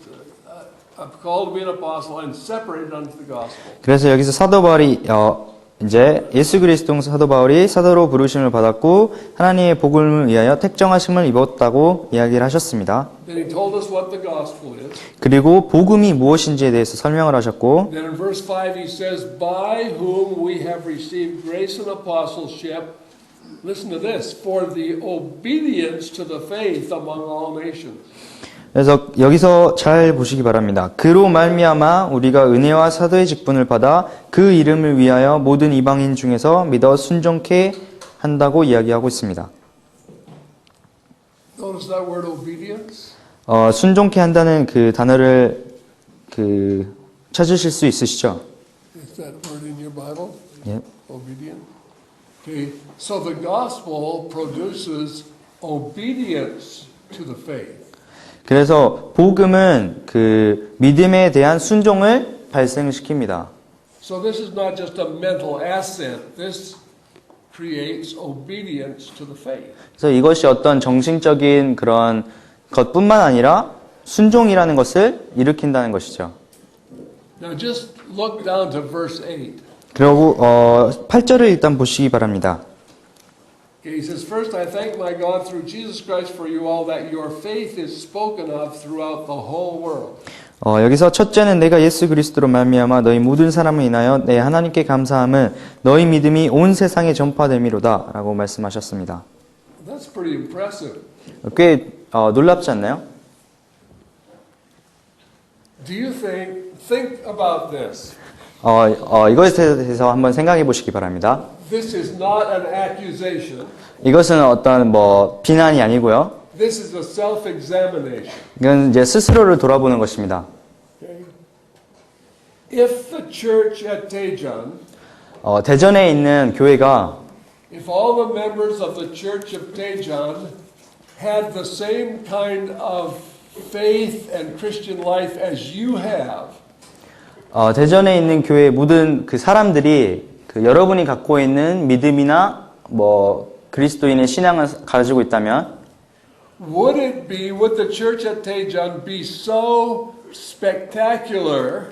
called to be an apostle, and separated unto the gospel. 그래서 여기서 사도 바울이 이제 예수 그리스도 사도 바울이 사도로 부르심을 받았고 하나님의 복음을 위하여 택정하심을 입었다고 이야기를 하셨습니다. Then he told us what the gospel is. 그리고 복음이 무엇인지에 대해서 설명을 하셨고 Then in verse 5 he says, by whom we have received grace and apostleship, listen to this, for the obedience to the faith among all nations. 그래서 여기서 잘 보시기 바랍니다. 그로 말미암아 우리가 은혜와 사도의 직분을 받아 그 이름을 위하여 모든 이방인 중에서 믿어 순종케 한다고 이야기하고 있습니다. Notice that word obedience. 순종케 한다는 그 단어를 찾으실 수 있으시죠? Is that word in your Bible? 예. Obedient. Okay, so the gospel produces obedience to the faith. 그래서 복음은 그 믿음에 대한 순종을 발생시킵니다. So this is not just a mental assent. This creates obedience to the faith. 그래서 이것이 어떤 정신적인 그런 것뿐만 아니라 순종이라는 것을 일으킨다는 것이죠. Now just look down to verse 8. 그리고 8절을 일단 보시기 바랍니다. Okay, he says, First I thank my God through Jesus Christ for you all that your faith is spoken of throughout the whole world. 여기서 첫째는 내가 예수 그리스도로 말미암아 너희 모든 사람을 인하여 내 하나님께 감사함은 너희 믿음이 온 세상에 전파됨이로다 라고 말씀하셨습니다. That's pretty impressive. 꽤 놀랍지 않나요? Do you think about this? 이것에 대해서 한번 생각해 보시기 바랍니다. This is not an accusation. 이것은 어떤 비난이 아니고요. This is a self-examination. 이건 이제 스스로를 돌아보는 것입니다. Okay? If the church at Daejeon, 대전에 있는 교회가 if all the members of the church of Daejeon had the same kind of faith and Christian life as you have, 대전에 있는 교회 모든 그 사람들이 여러분이 갖고 있는 믿음이나 그리스도인의 신앙을 가지고 있다면 would the church at Daejeon be so spectacular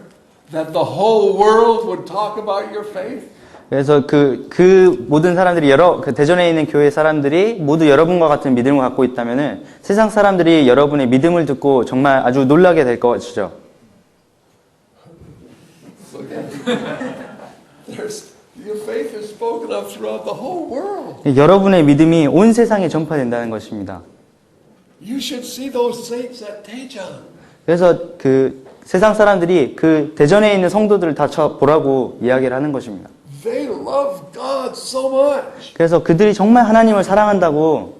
that the whole world would talk about your faith? 그래서 그 모든 사람들이 대전에 있는 교회 사람들이 모두 여러분과 같은 믿음을 갖고 있다면은 세상 사람들이 여러분의 믿음을 듣고 정말 아주 놀라게 될 것이죠. Your faith is spoken of throughout the whole world. 여러분의 믿음이 온 세상에 전파된다는 것입니다. You should see those saints at Daejeon. 그래서 세상 사람들이 대전에 있는 성도들을 다 보라고 이야기를 하는 것입니다. They love God so much. 그래서 그들이 정말 하나님을 사랑한다고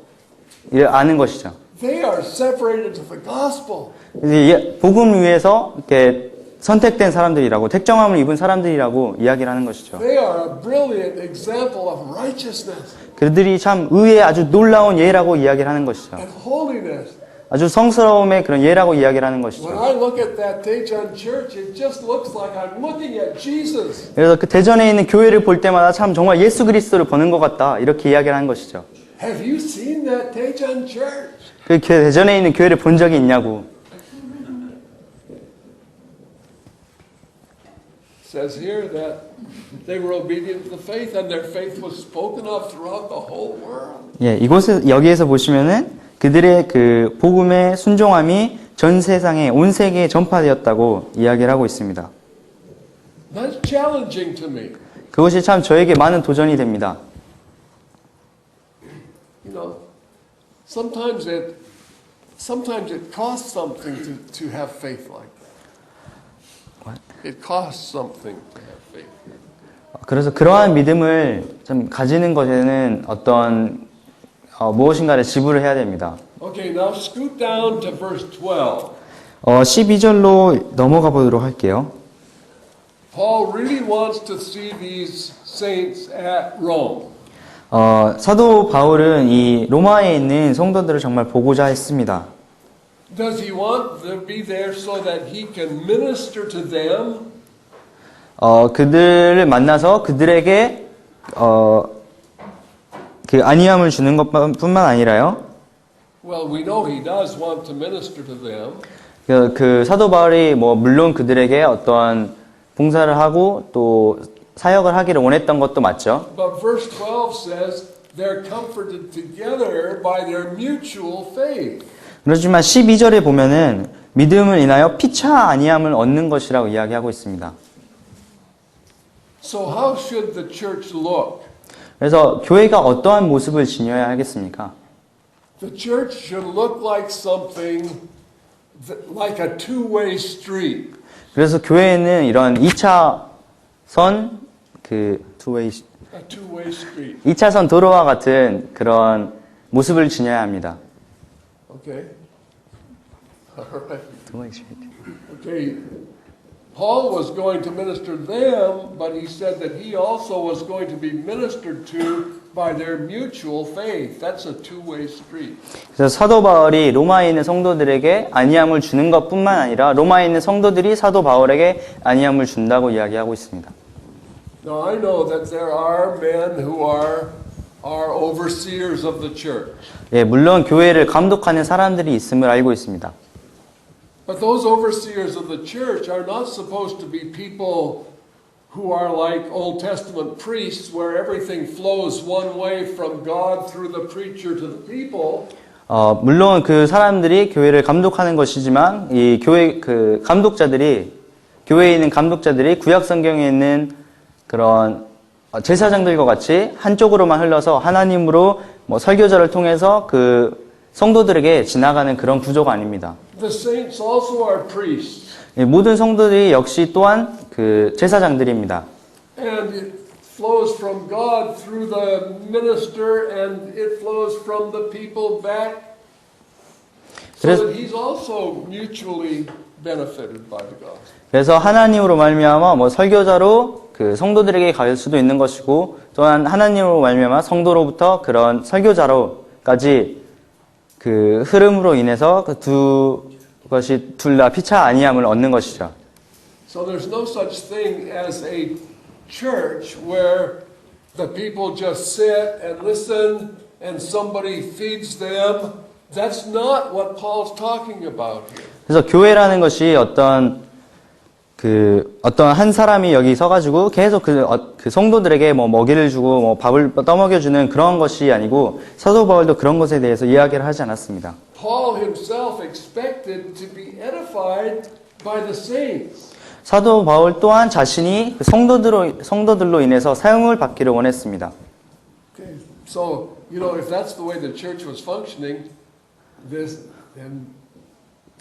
아는 것이죠. They are separated to the gospel. 이제 복음 위에서 이렇게 선택된 사람들이라고 택정함을 입은 사람들이라고 이야기를 하는 것이죠. They are a brilliant example of righteousness 그들이 참 의의 아주 놀라운 예라고 이야기를 하는 것이죠. and holiness. 아주 성스러움의 그런 예라고 이야기를 하는 When 것이죠. I look at that Daejeon church, it just looks like I'm looking at Jesus. 그래서 그 대전에 있는 교회를 볼 때마다 참 정말 예수 그리스도를 보는 것 같다 이렇게 이야기를 하는 것이죠. Have you seen that Daejeon church? 그 대전에 있는 교회를 본 적이 있냐고. says here that they were obedient to the faith, and their faith was spoken of throughout the whole world. 예, 이곳에 여기에서 보시면은 그들의 그 복음의 순종함이 전 세상에 온 세계에 전파되었다고 이야기를 하고 있습니다. That's challenging to me. 그것이 참 저에게 많은 도전이 됩니다. You know, sometimes it costs something to have faith like that. What? It costs something to have faith. 그래서 그러한 믿음을 좀 가지는 것에는 어떤 무엇인가를 지불을 해야 됩니다. Okay, now scoot down to verse 12. 12절로 넘어가 보도록 할게요. Paul really wants to see these saints at Rome. 사도 바울은 이 로마에 있는 성도들을 정말 보고자 했습니다. Does he want to be there so that he can minister to them? 그들을 만나서 그들에게 그 안위함을 주는 것뿐만 아니라요. Well, we know he does want to minister to them. 그 사도 바울이 뭐 물론 그들에게 어떠한 봉사를 하고 또 사역을 하기를 원했던 것도 맞죠. But verse 12 says they're comforted together by their mutual faith. 그렇지만 12절에 보면은 믿음을 인하여 피차 안위함을 얻는 것이라고 이야기하고 있습니다. So how should the church look? 그래서 교회가 어떠한 모습을 지녀야 하겠습니까? The church should look like something like a two-way street. 그래서 교회는 이런 2차선 그 A two-way street. 2차선 도로와 같은 그런 모습을 지녀야 합니다. Okay. All right. Two-way street. Okay. Paul was going to minister to them, but he said that he also was going to be ministered to by their mutual faith. That's a two-way street. 그래서 사도 바울이 로마에 있는 성도들에게 안위함을 주는 것뿐만 아니라 로마에 있는 성도들이 사도 바울에게 안위함을 준다고 이야기하고 있습니다. Now I know that there are men who are overseers of the church. 예, 물론 교회를 감독하는 사람들이 있음을 알고 있습니다. But those overseers of the church are not supposed to be people who are like Old Testament priests where everything flows one way from God through the preacher to the people. 물론 그 사람들이 교회를 감독하는 것이지만 이 교회 그 감독자들이 교회에 있는 감독자들이 구약 성경에 있는 그런 제사장들과 같이 한쪽으로만 흘러서 하나님으로 뭐 설교자를 통해서 그 성도들에게 지나가는 그런 구조가 아닙니다. The saints also are priests. 모든 성도들이 역시 또한 그 제사장들입니다. And it flows from God through the minister and it flows from the people back. So that he's also mutually benefited by the gospel. 그래서 하나님으로 말미암아 뭐 설교자로 그 성도들에게 갈 수도 있는 것이고 또한 하나님으로 말미암아 성도로부터 그런 설교자로까지 그 흐름으로 인해서 그 두 것이 둘 다 피차 안위함을 얻는 것이죠. So there's no such thing as a church where the people just sit and listen and somebody feeds them. That's not what Paul's talking about here. 그래서 교회라는 것이 어떤 한 사람이 여기 서가지고 계속 그 성도들에게 뭐 먹이를 주고 뭐 밥을 떠먹여주는 그런 것이 아니고 사도 바울도 그런 것에 대해서 이야기를 하지 않았습니다. Paul himself expected to be edified by the saints. 사도 바울 또한 자신이 성도들로 인해서 사용을 받기를 원했습니다. Okay, so you know if that's the way the church was functioning, then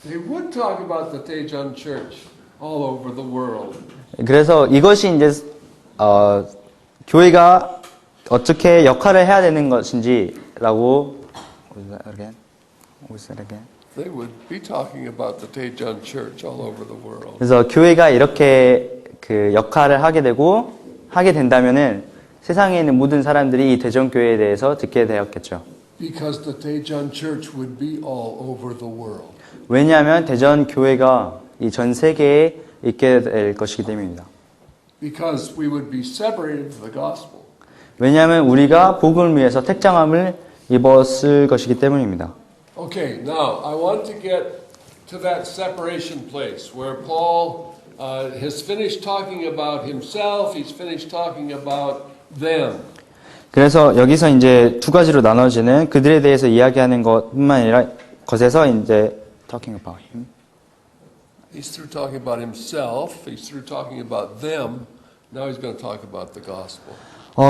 they would talk about the Taejon Church all over the world. 그래서 이것이 이제 교회가 어떻게 역할을 해야 되는 것인지라고 They would be talking about the Taejon Church all over the world. 그래서 교회가 이렇게 그 역할을 하게 된다면은 세상에 있는 모든 사람들이 이 대전 교회에 대해서 듣게 되었겠죠. Because the Taejon Church would be all over the world. 왜냐하면 대전 교회가 이 전 세계에 있게 될 것이기 때문입니다. Because we would be separated from the gospel. 왜냐하면 우리가 복음을 위해서 택정함을 입었을 것이기 때문입니다. Okay, now I want to get to that separation place where Paul has finished talking about himself. He's finished talking about them. 그래서 여기서 이제 두 가지로 나눠지는 그들에 대해서 이야기하는 것뿐만 아니라 것에서 이제 talking about him. He's through talking about himself. He's through talking about them. Now he's going to talk about the gospel.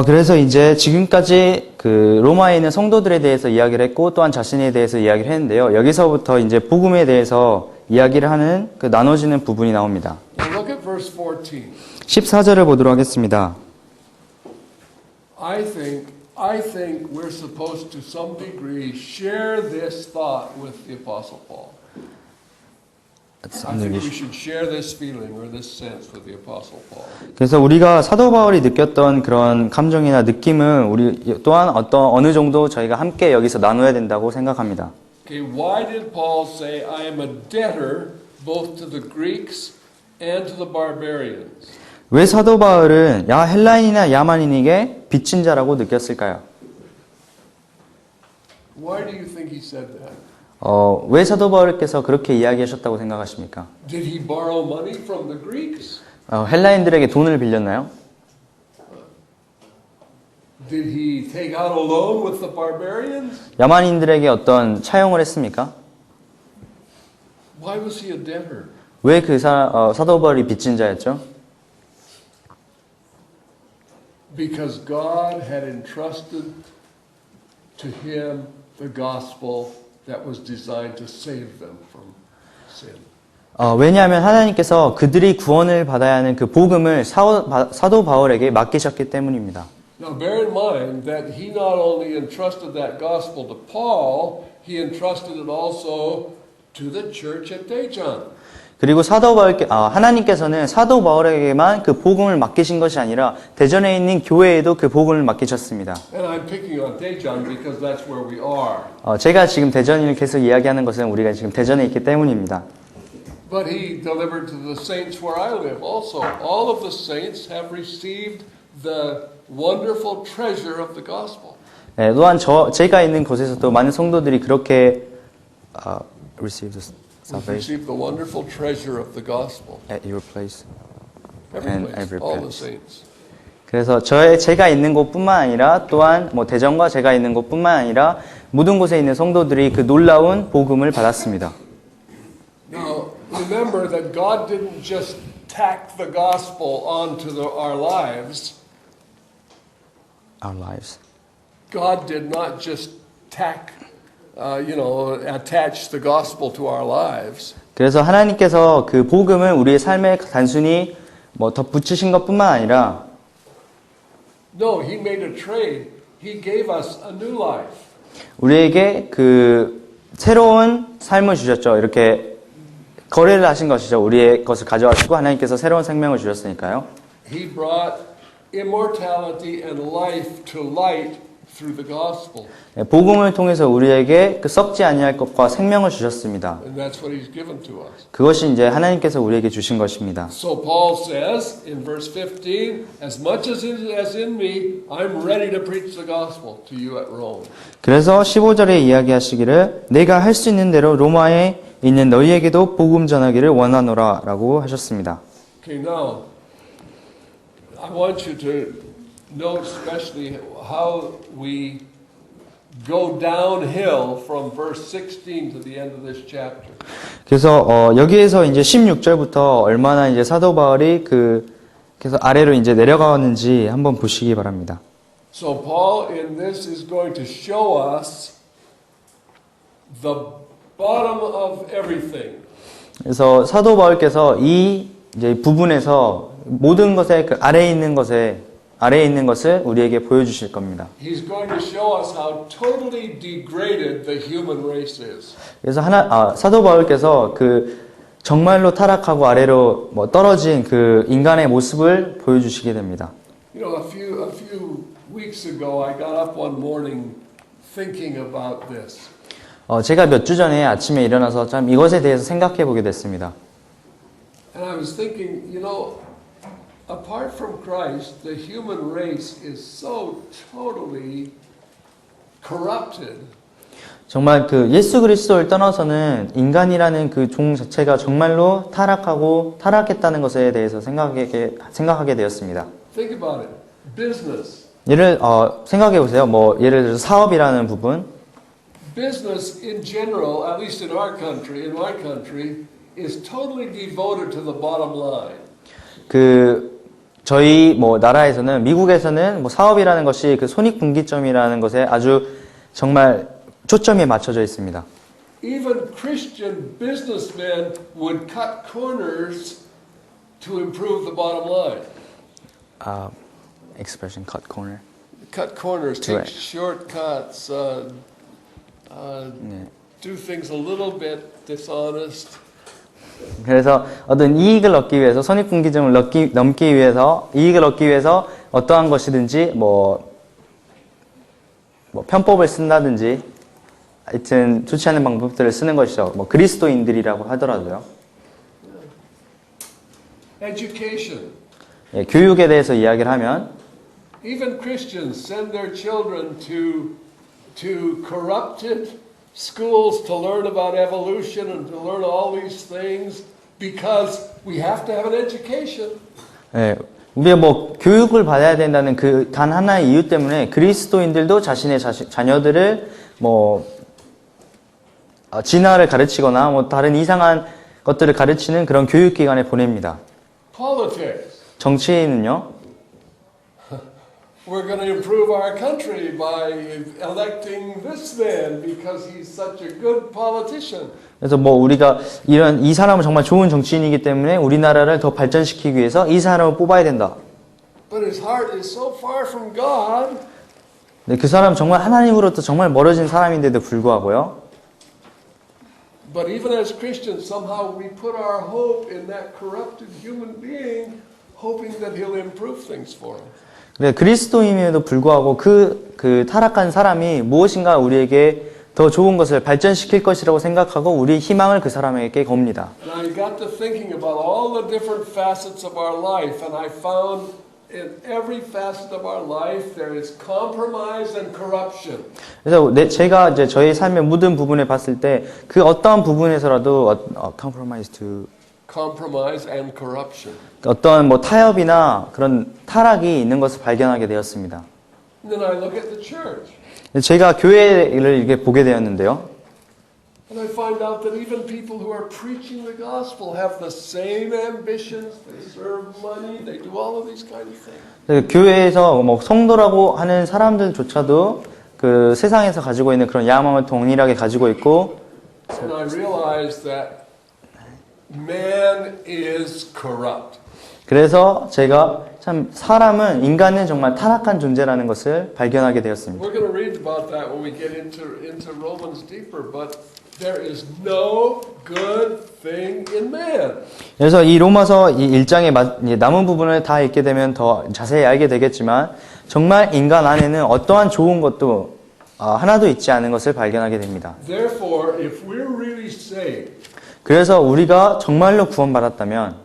그래서 이제 지금까지 그 로마에 있는 성도들에 대해서 이야기를 했고 또한 자신에 대해서 이야기를 했는데요. 여기서부터 이제 복음에 대해서 이야기를 하는 그 나눠지는 부분이 나옵니다. Now look at verse 14. 14절을 보도록 하겠습니다. I think we're supposed to some degree share this thought with the Apostle Paul. I think we should share this feeling or this sense with the Apostle Paul. 그래서 우리가 사도 바울이 느꼈던 그런 감정이나 느낌은 우리 또한 어느 정도 저희가 함께 여기서 나눠야 된다고 생각합니다. Okay, why did Paul say I am a debtor both to the Greeks and to the barbarians? 왜 사도 바울은 헬라인이나 야만인에게 빚진 자라고 느꼈을까요? Why do you think he said that? 왜 사도 바울께서 그렇게 이야기하셨다고 생각하십니까? Did he borrow money from the Greeks? 헬라인들에게 돈을 빌렸나요? Did he take out a loan with the barbarians? 야만인들에게 어떤 차용을 했습니까? Why was he a debtor? 왜 그 사도 바울이 빚진 자였죠? Because God had entrusted to him the gospel that was designed to save them from sin. 왜냐하면 하나님께서 그들이 구원을 받아야 하는 그 복음을 사도 바울에게 맡기셨기 때문입니다. Now bear in mind that he not only entrusted that gospel to Paul, he entrusted it also to the church at Dejon. 그리고 하나님께서는 사도 바울에게만 그 복음을 맡기신 것이 아니라 대전에 있는 교회에도 그 복음을 맡기셨습니다. And I'm picking on Dejon because that's where we are. 제가 지금 대전을 계속 이야기하는 것은 우리가 지금 대전에 있기 때문입니다. But he delivered to the saints where I live also. All of the saints have received the wonderful treasure of the gospel. 또한 제가 있는 곳에서도 많은 성도들이 그렇게 received We've received the wonderful treasure of the gospel. at your place. Every And place, every all the place. saints. 그래서 제가 있는 곳뿐만 아니라 또한 대전과 제가 있는 곳뿐만 아니라 모든 곳에 있는 성도들이 그 놀라운 복음을 받았습니다. Now, remember that God didn't just tack the gospel onto our lives. Our lives. God did not just attach the gospel to our lives. 그래서 하나님께서 그 복음을 우리의 삶에 단순히 덧붙이신 것뿐만 아니라 No, he made a trade. He gave us a new life. 우리에게 그 새로운 삶을 주셨죠. 이렇게 거래를 하신 것이죠. 우리의 것을 가져가시고 하나님께서 새로운 생명을 주셨으니까요. He brought immortality and life to light through the gospel. 복음을 통해서 우리에게 그 썩지 아니할 것과 생명을 주셨습니다. And that's what he's given to us. 그것이 이제 하나님께서 우리에게 주신 것입니다. So Paul says in verse 15, as much as in me, I'm ready to preach the gospel to you at Rome. 그래서 15절에 이야기하시기를 내가 할 수 있는 대로 로마에 있는 너희에게도 복음 전하기를 원하노라 라고 하셨습니다. Okay, now I want you to note especially how we go downhill from verse 16 to the end of this chapter. 그래서 여기에서 이제 16절부터 얼마나 이제 사도 바울이 그래서 아래로 이제 내려가는지 한번 보시기 바랍니다. So Paul in this is going to show us the bottom of everything. 그래서 사도 바울께서 이 이제 부분에서 모든 것의 그 아래에 있는 것을 우리에게 보여주실 겁니다. He's going to show us how totally degraded the human race is. 그래서 사도 바울께서 그 정말로 타락하고 아래로 떨어진 그 인간의 모습을 보여주시게 됩니다. You know, a few weeks ago, I got up one morning thinking about this. 제가 몇 주 전에 아침에 일어나서 참 이것에 대해서 생각해 보게 됐습니다. And I was thinking, you know, apart from Christ, the human race is so totally corrupted. 정말 그 예수 그리스도를 떠나서는 인간이라는 그 종 자체가 정말로 타락하고 타락했다는 것에 대해서 생각하게 되었습니다. Think about it. Business. 생각해 보세요. 뭐 예를 들어서 사업이라는 부분, Business in general, at least in our country, in my country, is totally devoted to the bottom line. 저희 뭐 나라에서는 미국에서는 뭐 사업이라는 것이 그 손익분기점이라는 것에 아주 정말 초점이 맞춰져 있습니다. Even Christian businessmen would cut corners to improve the bottom line. Expression cut corner. Cut corners, take Right. shortcuts, 네. do things a little bit dishonest. 그래서 어떤 이익을 얻기 위해서 손익분기점을 넘기 위해서 이익을 얻기 위해서 어떠한 것이든지 뭐 편법을 쓴다든지 하여튼 좋지 않은 방법들을 쓰는 것이죠. 뭐 그리스도인들이라고 하더라도요. Education. 예, 교육에 대해서 이야기를 하면 Even Christians send their children to corrupted schools to learn about evolution and to learn all these things because we have to have an education. 예, 우리가 뭐 교육을 받아야 된다는 그 단 하나의 이유 때문에 그리스도인들도 자신의 자녀들을 뭐 진화를 가르치거나 뭐 다른 이상한 것들을 가르치는 그런 교육기관에 보냅니다. Politics. 정치인은요? We're going to improve our country by electing this man because he's such a good politician. 그래서 뭐 우리가 이 사람은 정말 좋은 정치인이기 때문에 우리나라를 더 발전시키기 위해서 이 사람을 뽑아야 된다. But his heart is so far from God. 근데 그 사람은 정말 하나님으로부터 정말 멀어진 사람인데도 불구하고요. But even as Christians, somehow we put our hope in that corrupted human being, hoping that he'll improve things for us. 네, 그리스도임에도 불구하고 그 타락한 사람이 무엇인가 우리에게 더 좋은 것을 발전시킬 것이라고 생각하고 우리의 희망을 그 사람에게 겁니다. Now I got to thinking about all the different facets of our life, and I found in every facet of our life there is compromise and corruption. 그래서 제가 이제 저희 삶의 모든 부분에 봤을 때 그 어떠한 부분에서라도 Compromise and corruption. 어떤 뭐 타협이나 그런 타락이 있는 것을 발견하게 되었습니다. And then I look at the church. 제가 교회를 이렇게 보게 되었는데요. And I find out that even people who are preaching the gospel have the same ambitions. They serve money. They do all of these kind of things. 교회에서 뭐 성도라고 하는 사람들조차도 그 세상에서 가지고 있는 그런 야망을 동일하게 가지고 있고. And I realize that man is corrupt. 그래서 제가 참 인간은 정말 타락한 존재라는 것을 발견하게 되었습니다. We're going to read about that when we get into Romans deeper, but there is no good thing in man. 그래서 이 로마서 이 1장의 남은 부분을 다 읽게 되면 더 자세히 알게 되겠지만 정말 인간 안에는 어떠한 좋은 것도 하나도 있지 않은 것을 발견하게 됩니다. Therefore, if we're really saved, 그래서 우리가 정말로 구원받았다면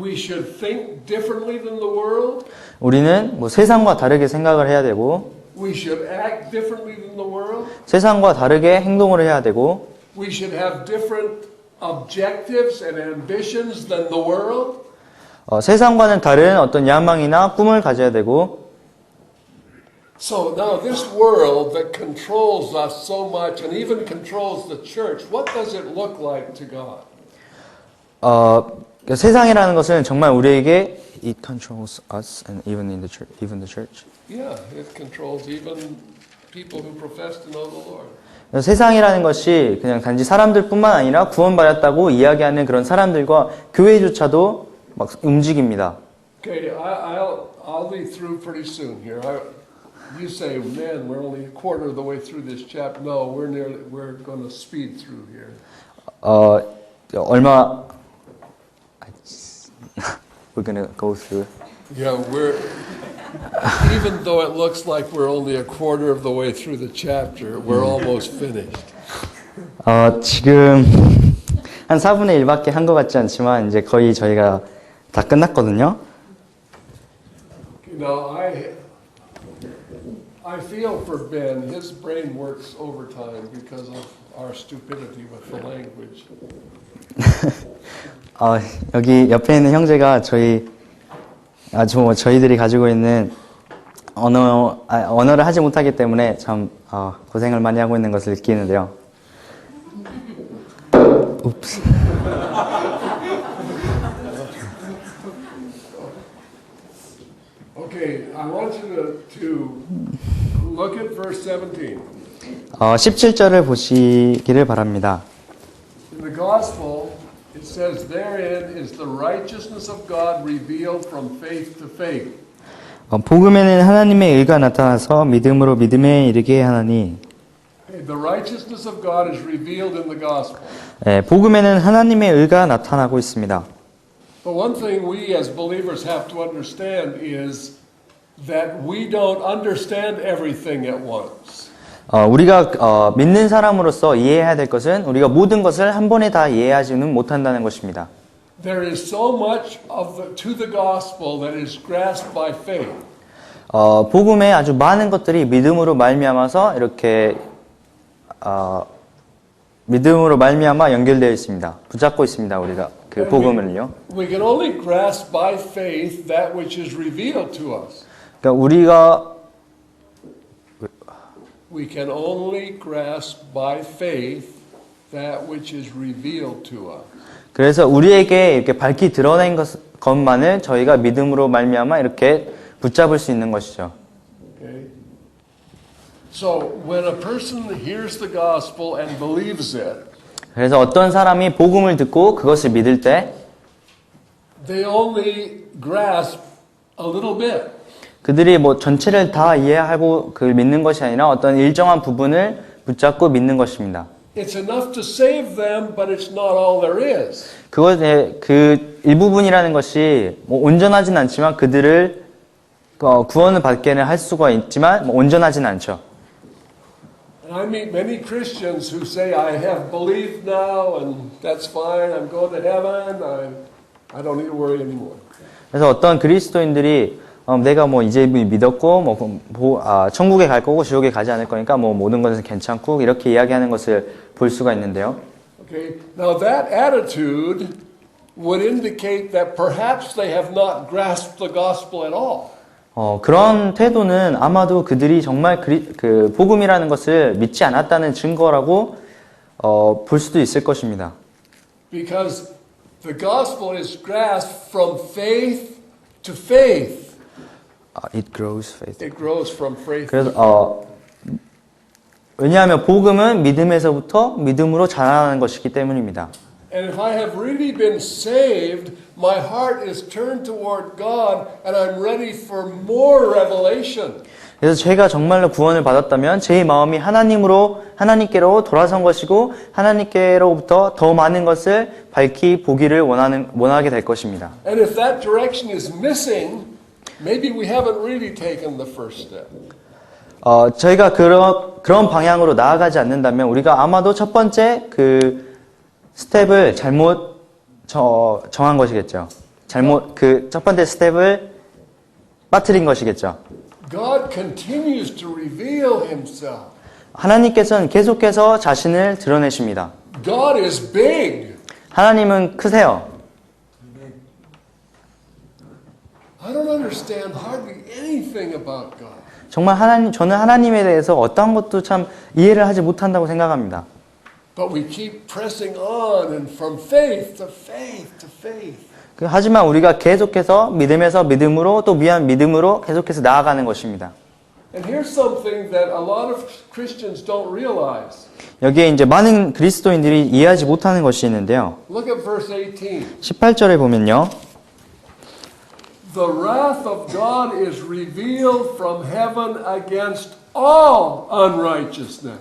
we should think differently than the world. 우리는 뭐 세상과 다르게 생각을 해야 되고 We should act differently than the world. 세상과 다르게 행동을 해야 되고 We should have different objectives and ambitions than the world. 세상과는 다른 어떤 야망이나 꿈을 가져야 되고 So now this world that controls us so much and even controls the church, what does it look like to God? 세상이라는 것은 정말 우리에게 it controls us and even the church. Yeah, it controls even people who profess to know the Lord. 세상이라는 것이 그냥 단지 사람들뿐만 아니라 구원받았다고 이야기하는 그런 사람들과 교회조차도 막 움직입니다. Okay, I'll be through pretty soon here. You say, man, we're only a quarter of the way through this chapter. No, we're going to speed through here. We're gonna go through. Yeah, even though it looks like we're only a quarter of the way through the chapter, we're almost finished. 지금 한 4분의 1밖에 한 것 같지 않지만 이제 거의 저희가 다 끝났거든요. Now, I feel for Ben. His brain works overtime because of our stupidity with the language. 여기 옆에 있는 형제가 저희들이 가지고 있는 언어를 하지 못하기 때문에 참 고생을 많이 하고 있는 것을 느끼는데요. 옵스. Okay, I want you to look at verse 17. 17절을 보시기를 바랍니다. In the gospel, it says, "Therein is the righteousness of God revealed from faith to faith." 복음에는 하나님의 의가 나타나서 믿음으로 믿음에 이르게 하나니. The righteousness of God is revealed in the gospel. 복음에는 하나님의 의가 나타나고 있습니다. But one thing we as believers have to understand is that we don't understand everything at once. 우리가 믿는 사람으로서 이해해야 될 것은 우리가 모든 것을 한 번에 다 이해하지는 못한다는 것입니다. There is so much to the gospel that is grasped by faith. 복음에 아주 많은 것들이 믿음으로 말미암아서 이렇게 믿음으로 말미암아 연결되어 있습니다. 붙잡고 있습니다. 우리가 그 복음을요. We can only grasp by faith that which is revealed to us. 그러니까 We can only grasp by faith that which is revealed to us. 그래서 우리에게 이렇게 밝히 드러낸 것만을 저희가 믿음으로 말미암아 이렇게 붙잡을 수 있는 것이죠. Okay. So when a person hears the gospel and believes it, 그래서 어떤 사람이 복음을 듣고 그것을 믿을 때 they only grasp a little bit. 그들이 전체를 다 이해하고 그걸 믿는 것이 아니라 어떤 일정한 부분을 붙잡고 믿는 것입니다. It's enough to save them, but it's not all there is. 그 일부분이라는 것이 온전하진 않지만 그들을 구원을 받게는 할 수가 있지만 온전하진 않죠. I meet many Christians who say, I have believed now, and that's fine, I'm going to heaven, I don't need to worry anymore. 그래서 어떤 그리스도인들이 내가 이제 믿었고 천국에 갈 거고 지옥에 가지 않을 거니까 모든 것은 괜찮고 이렇게 이야기하는 것을 볼 수가 있는데요. Okay, now that attitude would indicate that perhaps they have not grasped the gospel at all. 그런 태도는 아마도 그들이 정말 그 복음이라는 것을 믿지 않았다는 증거라고 볼 수도 있을 것입니다. Because the gospel is grasped from faith to faith. It grows faith. It grows from faith. 그래서 왜냐하면 복음은 믿음에서부터 믿음으로 자라나는 것이기 때문입니다. And if I have really been saved, my heart is turned toward God and I'm ready for more revelation. 그래서 제가 정말로 구원을 받았다면 제 마음이 하나님께로 돌아선 것이고 하나님께로부터 더 많은 것을 밝히 보기를 원하게 될 것입니다. And if that direction is missing, maybe we haven't really taken the first step. 저희가 그런 방향으로 나아가지 않는다면 우리가 아마도 첫 번째 그 스텝을 잘못 정한 것이겠죠. 첫 번째 스텝을 빠뜨린 것이겠죠. God continues to reveal himself. 하나님께서는 계속해서 자신을 드러내십니다. God is big. 하나님은 크세요. I don't understand hardly anything about God. 정말 저는 하나님에 대해서 어떠한 것도 참 이해를 하지 못한다고 생각합니다. But we keep pressing on and from faith to faith to faith. 하지만 우리가 계속해서 믿음에서 믿음으로 또 믿음으로 계속해서 나아가는 것입니다. And here's something that a lot of Christians don't realize. 여기에 이제 많은 그리스도인들이 이해하지 못하는 것이 있는데요. Look at verse 18. 18절에 보면요. The wrath of God is revealed from heaven against all unrighteousness.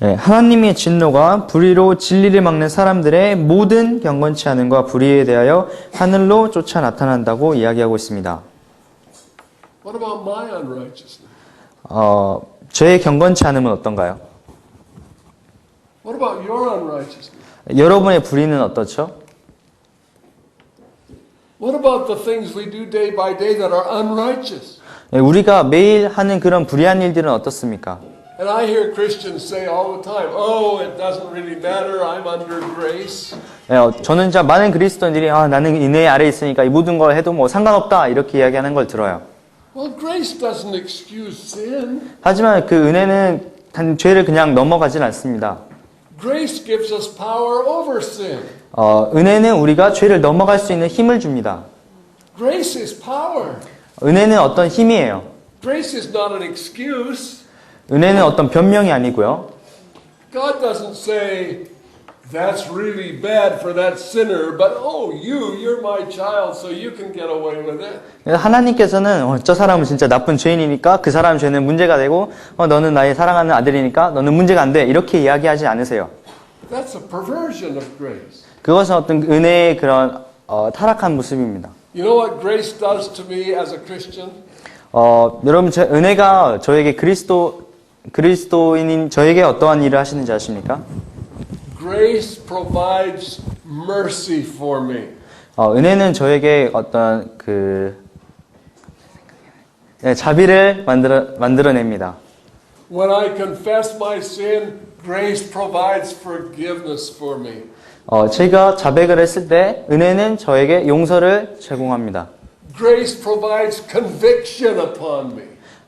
하나님의 진노가 불의로 진리를 막는 사람들의 모든 경건치 않음과 불의에 대하여 하늘로 쫓아 나타난다고 이야기하고 있습니다. What about my unrighteousness? 저의 경건치 않음은 어떤가요? What about your unrighteousness? 여러분의 불의는 어떻죠? What about the things we do day by day that are unrighteous? 우리가 매일 하는 그런 불의한 일들은 어떻습니까? And I hear Christians say all the time, oh, it doesn't really matter, I'm under grace. 저는 진짜 많은 그리스도인들이 나는 은혜 아래 있으니까 이 모든 걸 해도 뭐 상관없다 이렇게 이야기하는 걸 들어요. Well, grace doesn't excuse sin. 하지만 그 은혜는 단 죄를 그냥 넘어가진 않습니다. Grace gives us power over sin. 은혜는 우리가 죄를 넘어갈 수 있는 힘을 줍니다. Grace is power. 은혜는 어떤 힘이에요. Grace is not an excuse. 은혜는 어떤 변명이 아니고요. God doesn't say, that's really bad for that sinner, but oh, you're my child, so you can get away with it. 하나님께서는 저 사람은 진짜 나쁜 죄인이니까 그 사람 죄는 문제가 되고 너는 나의 사랑하는 아들이니까 너는 문제가 안 돼. 이렇게 이야기하지 않으세요. That's a perversion of grace. 그것은 어떤 은혜의 그런 타락한 모습입니다. You know what grace does to me as a Christian? 여러분 은혜가 저에게 그리스도인인 저에게 어떠한 일을 하시는지 아십니까? Grace provides mercy for me. 은혜는 저에게 어떤 자비를 만들어냅니다. When I confess my sin, grace provides forgiveness for me. 제가 자백을 했을 때 은혜는 저에게 용서를 제공합니다. Grace provides conviction upon me.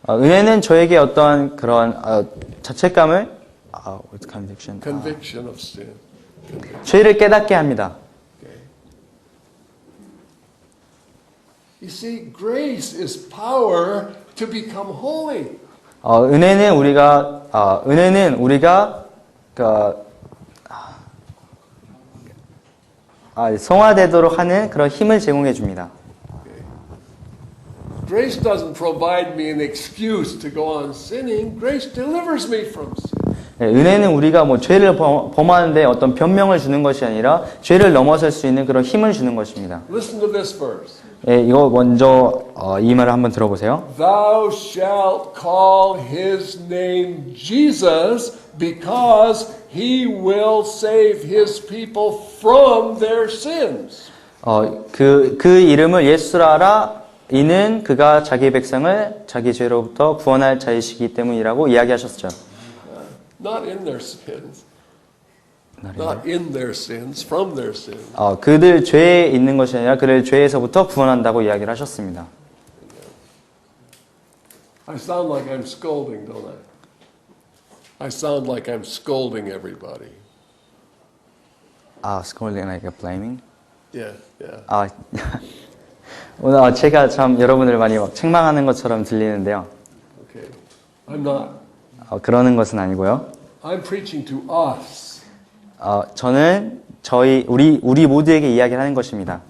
은혜는 저에게 어떠한 그런 자책감을 what's conviction? Conviction of sin. 죄를 깨닫게 합니다. Okay. You see, grace is power to become holy. 은혜는 우리가 성화되도록 하는 그런 힘을 제공해 줍니다. Grace doesn't provide me an excuse to go on sinning. Grace delivers me from sin. 은혜는 우리가 뭐 죄를 범하는데 어떤 변명을 주는 것이 아니라 죄를 넘어설 수 있는 그런 힘을 주는 것입니다. Listen to this verse. 이거 먼저 이 말을 한번 들어보세요. Thou shalt call his name Jesus because he will save his people from their sins. 그 이름을 예수라 하라. 이는 그가 자기 백성을 자기 죄로부터 구원할 자이시기 때문이라고 이야기하셨죠. Not in their sins. Not in their sins, from their sins. 그들 죄에 있는 것이 아니라 그를 죄에서부터 구원한다고 이야기를 하셨습니다. I sound like I'm scolding, don't I? I sound like I'm scolding everybody. Scolding like a blaming? Yeah, yeah. 오늘 제가 참 여러분을 많이 막 책망하는 것처럼 들리는데요. Okay. I'm not. 그러는 것은 아니고요. I'm preaching to us. 저는 우리 모두에게 이야기를 하는 것입니다.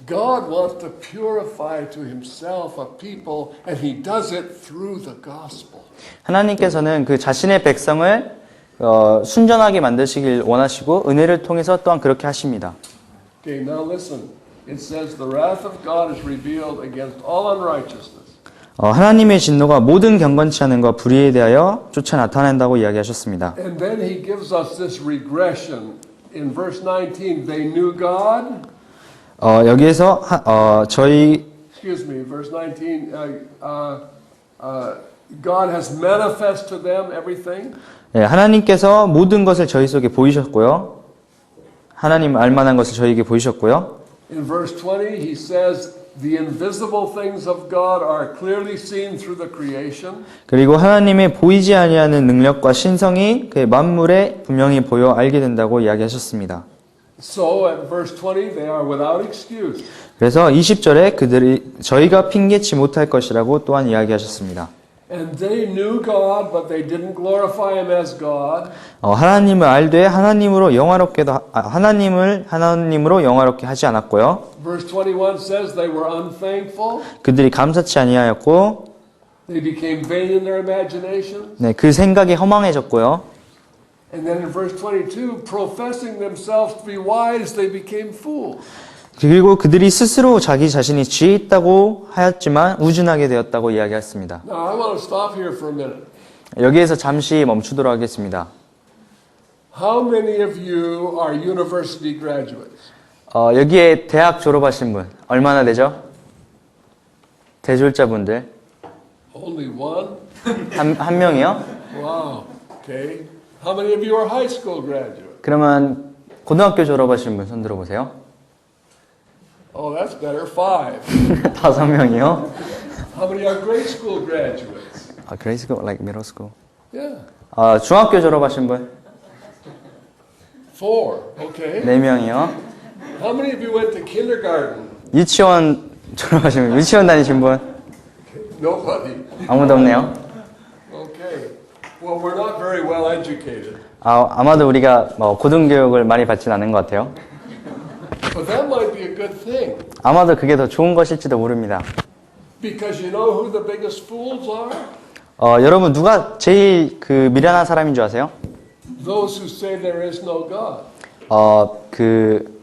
God wants to purify to himself a people and he does it through the gospel. 하나님께서는 그 자신의 백성을 순전하게 만드시길 원하시고 은혜를 통해서 또한 그렇게 하십니다. Okay, now listen. It says the wrath of God is revealed against all unrighteousness. 하나님의 진노가 모든 경건치 않음과 불의에 대하여 쫓아 나타낸다고 이야기하셨습니다. And then he gives us this regression. In verse 19, they knew God. 여기에서 Excuse me, verse 19, God has manifest to them everything. 하나님께서 모든 것을 저희 속에 보이셨고요. 하나님 알만한 것을 저희에게 보이셨고요. In verse 20, he says, the invisible things of God are clearly seen through the creation. 그리고 하나님의 보이지 아니하는 능력과 신성이 그 만물에 분명히 보여 알게 된다고 이야기하셨습니다. So at verse 20, they are without excuse. 그래서 20절에 그들이 저희가 핑계치 못할 것이라고 또한 이야기하셨습니다. And they knew God, but they didn't glorify him as God. 하나님을 알되 하나님으로 영화롭게 하지 않았고요. Verse 21 says they were unthankful. 그들이 감사치 아니하였고, They became vain in their imagination. 그 생각이 허망해졌고요. And then in verse 22, professing themselves to be wise, they became fools. 그리고 그들이 스스로 자기 자신이 지혜 있다고 하였지만 우준하게 되었다고 이야기했습니다. Now I want to stop here for a minute. 여기에서 잠시 멈추도록 하겠습니다. How many of you are university graduates? 여기에 대학 졸업하신 분 얼마나 되죠? 대졸자분들 Only one? 한 명이요? Wow. Okay. How many of you are high school graduates? 그러면 고등학교 졸업하신 분 손 들어보세요. Oh, that's better. 5. 5명이요? How many are grade school graduates? grade school, like middle school. Yeah. 중학교 졸업하신 분 4. Okay. 4명이요. How many of you went to kindergarten? 유치원 졸업하신 분, 유치원 다니신 분 Nobody. 아무도 없네요. Okay. Well, we're not very well educated. 아마도 우리가 고등교육을 많이 받진 않은 것 같아요. But that might be a good thing. 아마도 그게 더 좋은 것일지도 모릅니다. Because you know who the biggest fools are? 여러분 누가 제일 그 미련한 사람인 줄 아세요? Those who say there is no God.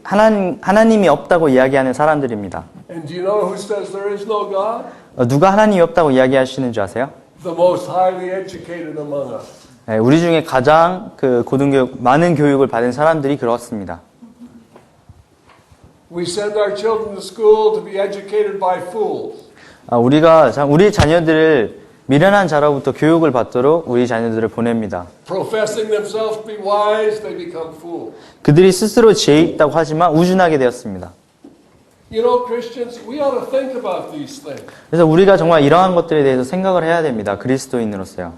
하나님이 없다고 이야기하는 사람들입니다. And do you know who says there is no God? 누가 하나님이 없다고 이야기하시는 줄 아세요? The most highly educated among us. 네, 우리 중에 가장 그 고등교육 많은 교육을 받은 사람들이 그렇습니다. We send our children to school to be educated by fools. 우리가 우리 자녀들을 미련한 자로부터 교육을 받도록 우리 자녀들을 보냅니다. Professing themselves to be wise, they become fools. 그들이 스스로 지혜 있다고 하지만 우준하게 되었습니다. You know, Christians, we ought to think about these things. 그래서 우리가 정말 이러한 것들에 대해서 생각을 해야 됩니다. 그리스도인으로서요.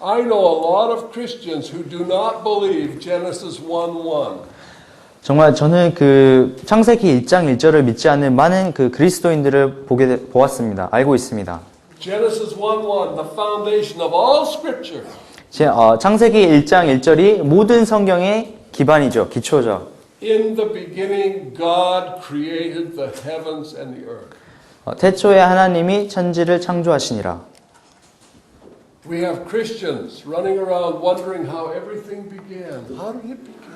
I know a lot of Christians who do not believe Genesis 1:1. 정말 저는 그 창세기 1장 1절을 믿지 않는 많은 그 그리스도인들을 보았습니다. 알고 있습니다. Genesis 1:1, the foundation of all Scripture. 창세기 1장 1절이 모든 성경의 기반이죠. 기초죠. In the beginning, God created the heavens and the earth. 태초에 하나님이 천지를 창조하시니라. We have Christians running around wondering how everything began. How did it begin?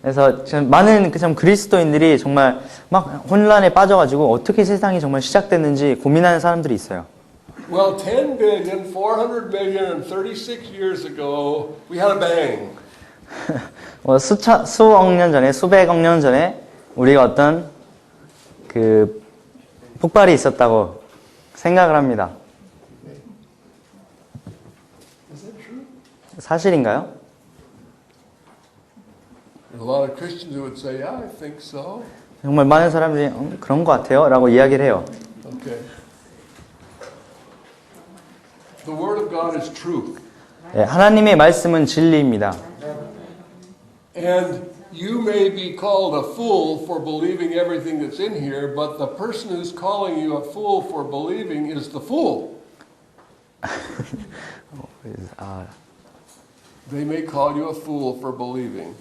그래서 많은 참 그리스도인들이 정말 막 혼란에 빠져가지고 어떻게 세상이 정말 시작됐는지 고민하는 사람들이 있어요. Well, 10 billion, 400 million, and 36 years ago, we had a bang. 수억 년 전에, 수백억 년 전에 우리가 어떤 그 폭발이 있었다고 생각을 합니다. Is that true? 사실인가요? There's a lot of Christians who would say, yeah, I think so. 정말 많은 사람들이 그런 것 같아요 라고 이야기를 해요. Okay. The Word of God is truth. 네, 하나님의 말씀은 진리입니다. And you may be called a fool for believing everything that's in here, but the person who's calling you a fool for believing is the fool. They may call you a fool for believing.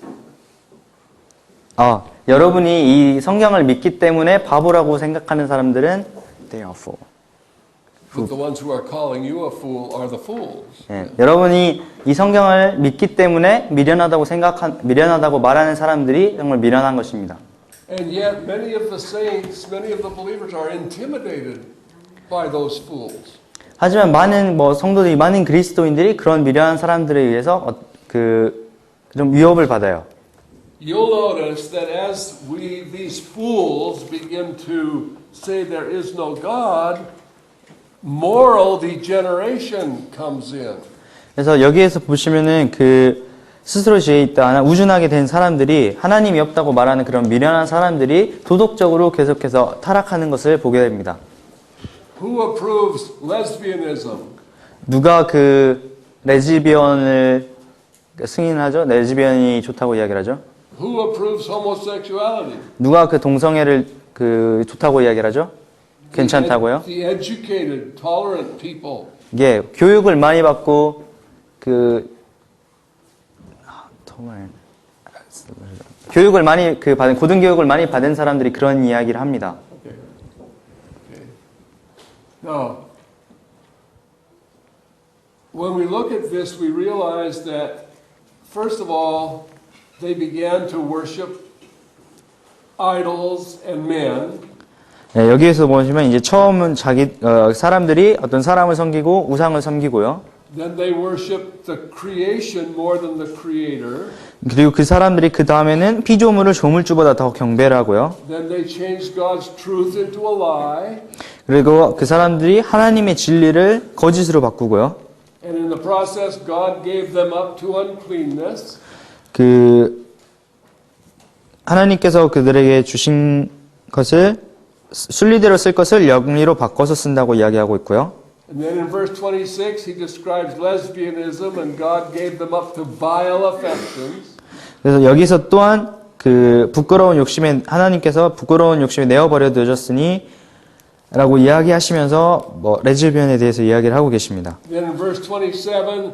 여러분이 이 성경을 믿기 때문에 바보라고 생각하는 사람들은 they are fool. But the ones who are calling you a fool are the fools. 예, 여러분이 이 성경을 믿기 때문에 미련하다고 말하는 사람들이 정말 미련한 것입니다. And yet many of the saints, many of the believers are intimidated by those fools. 하지만 많은 성도들이 많은 그리스도인들이 그런 미련한 사람들에 의해서 좀 위협을 받아요. You'll notice that as these fools begin to say there is no God, moral degeneration comes in. 그래서 여기에서 보시면은 그 스스로 지혜 있다, 우준하게 된 사람들이 하나님이 없다고 말하는 그런 미련한 사람들이 도덕적으로 계속해서 타락하는 것을 보게 됩니다. Who approves lesbianism? 누가 그 레즈비언을 승인하죠? 레즈비언이 좋다고 이야기를 하죠? Who approves homosexuality? 누가 그 동성애를 좋다고 이야기를 하죠? 괜찮다고요? The educated, tolerant people. 예, 교육을 많이 받고 교육을 많이 받은 고등교육을 많이 받은 사람들이 그런 이야기를 합니다. Okay. Now, when we look at this, we realize that first of all, they began to worship idols and men. 여기에서 보시면 이제 처음은 사람들이 어떤 사람을 섬기고 우상을 섬기고요. Then they worship the creation more than the creator. 그리고 그 사람들이 그 다음에는 피조물을 조물주보다 더 경배를 하고요. Then they changed God's truth into a lie. 그리고 그 사람들이 하나님의 진리를 거짓으로 바꾸고요. And in the process, God gave them up to uncleanness. 그 하나님께서 그들에게 주신 것을 순리대로 쓸 것을 영리로 바꿔서 쓴다고 이야기하고 있고요. And then in verse 26, he describes lesbianism, and God gave them up to vile affections. 그래서 여기서 또한 그 부끄러운 욕심에 하나님께서 부끄러운 욕심에 내어버려 두셨으니 라고 이야기하시면서 뭐 레즈비언에 대해서 이야기를 하고 계십니다. Then in verse 27,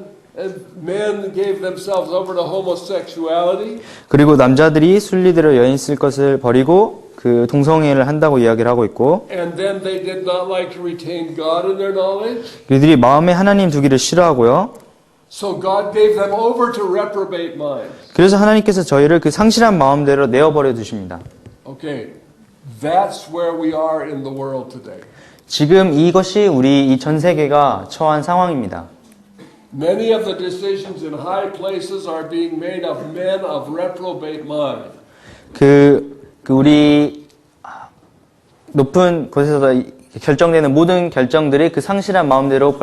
men gave themselves over to homosexuality. 그리고 남자들이 순리대로 여인 쓸 것을 버리고 그 동성애를 한다고 이야기를 하고 있고, And then they did not like to retain God in their knowledge. 그들이 마음에 하나님 두기를 싫어하고요. So God gave them over to reprobate minds. 그래서 하나님께서 저희를 그 상실한 마음대로 내어버려 두십니다. Okay, that's where we are in the world today. 지금 이것이 우리 이 전 세계가 처한 상황입니다. Many of the decisions in high places are being made of men of reprobate mind. 우리 높은 곳에서 결정되는 모든 결정들이 그 상실한 마음대로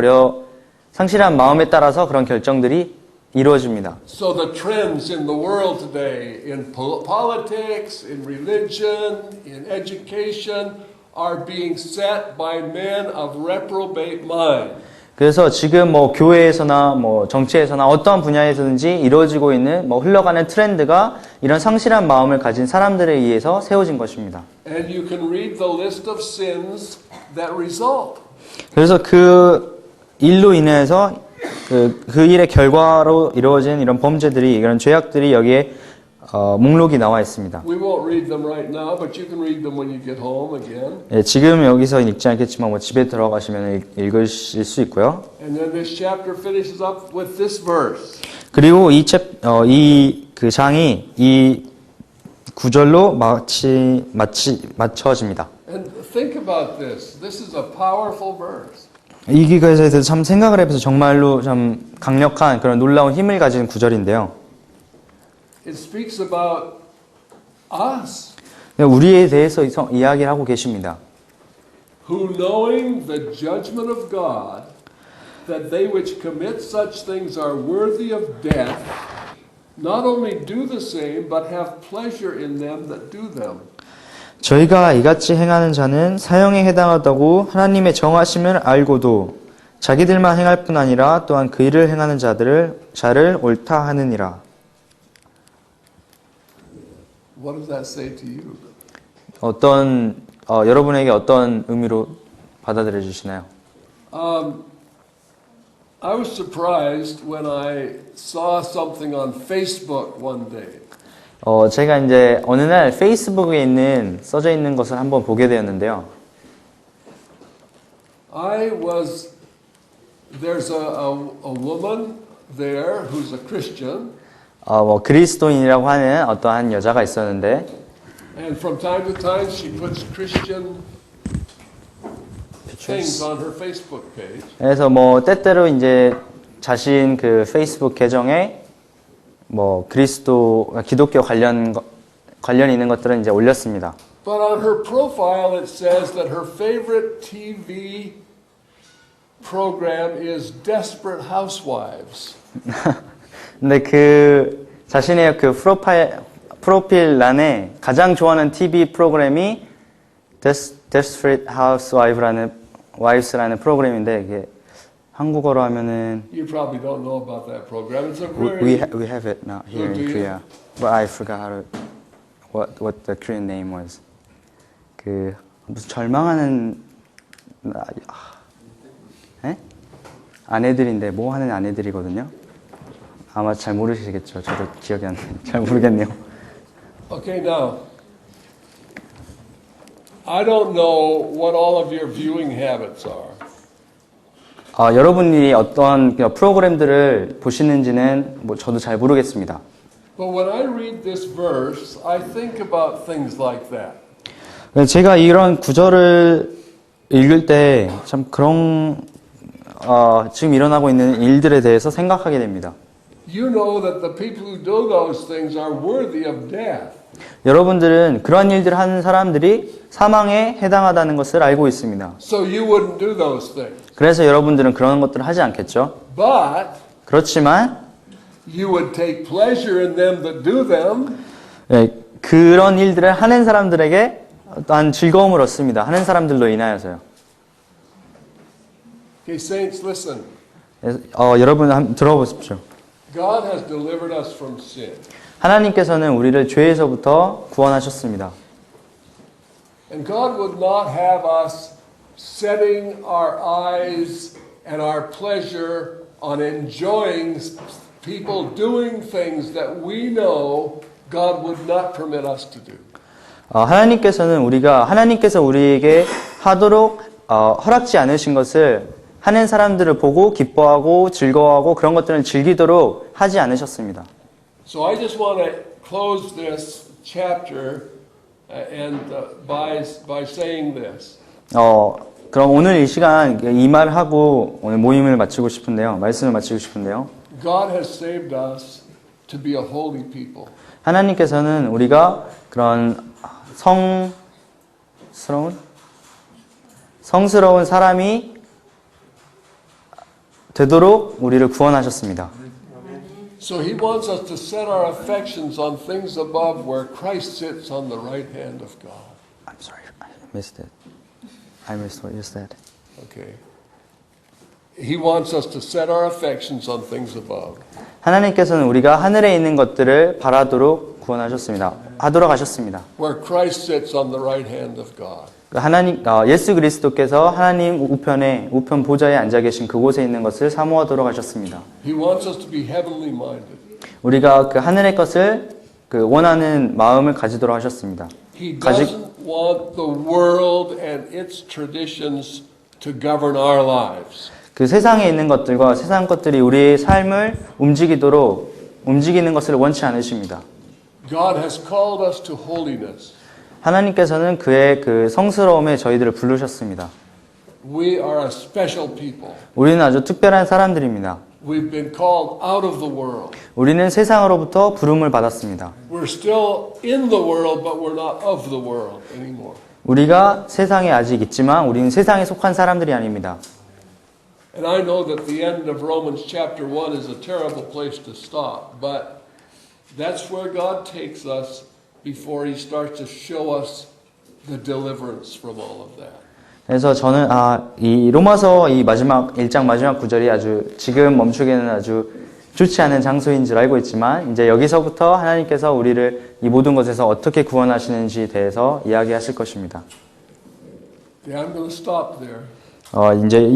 상실한 마음에 따라서 그런 결정들이 이루어집니다. So the trends in the world today, in politics, in religion, in education, are being set by men of reprobate mind. 그래서 지금 뭐 교회에서나 뭐 정치에서나 어떠한 분야에서든지 이루어지고 있는 뭐 흘러가는 트렌드가 이런 상실한 마음을 가진 사람들에 의해서 세워진 것입니다. And you can read the list of sins that result. 그래서 그 일로 인해서 그 일의 결과로 이루어진 이런 범죄들이 이런 죄악들이 여기에 목록이 나와 있습니다. We won't read them right now, but you can read them when you get home again. 예, 지금 여기서 읽지 않겠지만 뭐 집에 들어가시면 읽으실 수 있고요. And then this chapter finishes up with this verse. 그리고 그 장이 이 구절로 맞춰집니다. And think about this. This is a powerful verse. 이 기가에 대해서 참 생각을 해보면서 정말로 참 강력한 그런 놀라운 힘을 가진 구절인데요. It speaks about us. 우리에 대해서 이야기를 하고 계십니다. Who knowing the judgment of God, that they which commit such things are worthy of death, not only do the same, but have pleasure in them that do them. 저희가 이같이 행하는 자는 사형에 해당하다고 하나님의 정하심을 알고도 자기들만 행할 뿐 아니라 또한 그 일을 행하는 자를 옳다 하느니라. What does that say to you? 여러분에게 어떤 의미로 받아들여 주시나요? I was surprised when I saw something on Facebook one day. 제가 이제 어느 날 페이스북에 써져 있는 것을 한번 보게 되었는데요. There's a woman there who's a Christian. 그리스도인이라고 하는 어떠한 여자가 있었는데, And from time to time she puts Christian things on her Facebook page. 그래서 뭐 때때로 이제 자신 그 페이스북 계정에 뭐 기독교 관련 있는 것들은 이제 올렸습니다. But on her profile it says that her favorite TV program is Desperate Housewives. 근데 그 자신의 그 프로필란에 가장 좋아하는 TV 프로그램이 Desperate Wives*라는 프로그램인데, 이게 한국어로 하면은 You probably don't know about that program. It's a very we have it now here Oh, do in you? Korea, but I forgot what the Korean name was. 그 무슨 절망하는 아내들인데 뭐 하는 아내들이거든요. 아마 잘 모르시겠죠. 저도 기억이 잘 모르겠네요. Okay, now I don't know what all of your viewing habits are. 여러분이 어떤 프로그램들을 보시는지는 뭐 저도 잘 모르겠습니다. But when I read this verse, I think about things like that. 제가 이런 구절을 읽을 때 참 그런 지금 일어나고 있는 일들에 대해서 생각하게 됩니다. You know that the people who do those things are worthy of death. 여러분들은 그런 일들을 하는 사람들이 사망에 해당하다는 것을 알고 있습니다. So you wouldn't do those things. 그래서 여러분들은 그런 것들을 하지 않겠죠. But 그렇지만 you would take pleasure in them that do them. 예, 그런 일들을 하는 사람들에게 또한 즐거움을 얻습니다. 하는 사람들로 인하여서요. Okay, saints, listen. 여러분 한번 들어보십시오. God has delivered us from sin. 하나님께서는 우리를 죄에서부터 구원하셨습니다. And God would not have us setting our eyes and our pleasure on enjoying people doing things that we know God would not permit us to do. 하나님께서는 하나님께서 우리에게 하도록 허락지 않으신 것을 하는 사람들을 보고 기뻐하고 즐거워하고 그런 것들을 즐기도록 하지 않으셨습니다. So I just want to close this chapter and by saying this. 그럼 오늘 이 시간 이 말을 하고 오늘 모임을 마치고 싶은데요. 말씀을 마치고 싶은데요. God has saved us to be a holy people. 하나님께서는 우리가 그런 성스러운 사람이 되도록 우리를 구원하셨습니다. So he wants us to set our affections on things above where Christ sits on the right hand of God. I'm sorry, I missed it. I missed what you said. Okay. He wants us to set our affections on things above. 하나님께서는 우리가 하늘에 있는 것들을 바라도록 하도록 하셨습니다. Where Christ sits on the right hand of God. 예수 그리스도께서 하나님 우편 보좌에 앉아 계신 그곳에 있는 것을 사모하도록 하셨습니다. He wants us to be heavenly minded. 우리가 그 하늘의 것을 원하는 마음을 가지도록 하셨습니다. He doesn't want the world and its traditions to govern our lives. 그 세상에 있는 것들과 세상 것들이 우리의 삶을 움직이는 것을 원치 않으십니다. God has called us to holiness. 하나님께서는 그의 그 성스러움에 저희들을 부르셨습니다. We are a special people. 우리는 아주 특별한 사람들입니다. We've been called out of the world. 우리는 세상으로부터 부름을 받았습니다. We're still in the world, but we're not of the world anymore. 우리가 세상에 아직 있지만 우리는 세상에 속한 사람들이 아닙니다. And I know that the end of Romans chapter 1 is a terrible place to stop, but that's where God takes us before he starts to show us the deliverance from all of that. 그래서 저는 이 로마서 이 마지막 1장 마지막 구절이 아주 지금 멈추기에는 아주 좋지 않은 장소인 줄 알고 있지만 이제 여기서부터 하나님께서 우리를 이 모든 것에서 어떻게 구원하시는지에 대해서 이야기하실 것입니다. Okay, I'm going to stop there. 이제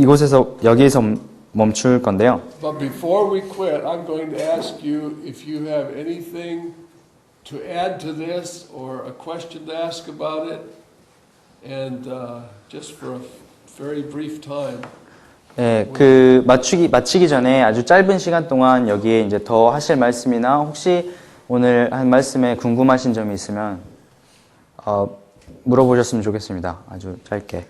여기에서 멈출 건데요. But before we quit, I'm going to ask you if you have anything to add to this or a question to ask about it, and just for a very brief time. 네, 마치기 전에 아주 짧은 시간 동안 여기에 이제 더 하실 말씀이나 혹시 오늘 한 말씀에 궁금하신 점이 있으면 물어보셨으면 좋겠습니다. 아주 짧게.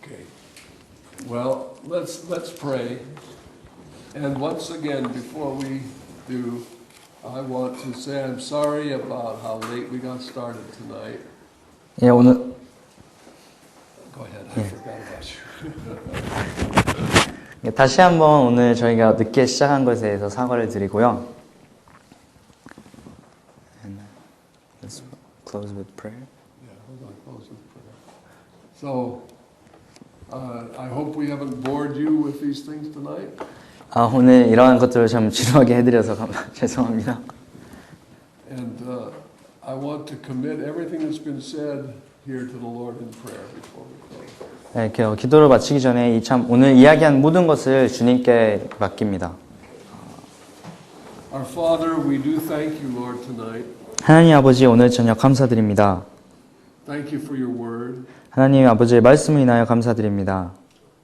Okay. Well, let's pray. And once again, before we do, I want to say I'm sorry about how late we got started tonight. 예, 오늘 Go ahead. I forgot about you. 다시 한번 오늘 저희가 늦게 시작한 것에 대해서 사과를 드리고요. And let's close with prayer. Yeah, hold on. Close with prayer. So, I hope we haven't bored you with these things tonight. 오늘 이러한 것들을 좀 지루하게 해드려서 죄송합니다. And I want to commit everything that's been said here to the Lord in prayer before we close. 네, 기도를 마치기 전에 오늘 이야기한 모든 것을 주님께 맡깁니다. Our Father, we do thank you, Lord, tonight. 하나님 아버지 오늘 저녁 감사드립니다. Thank you for your word. 하나님 아버지의 말씀을 인하여 감사드립니다.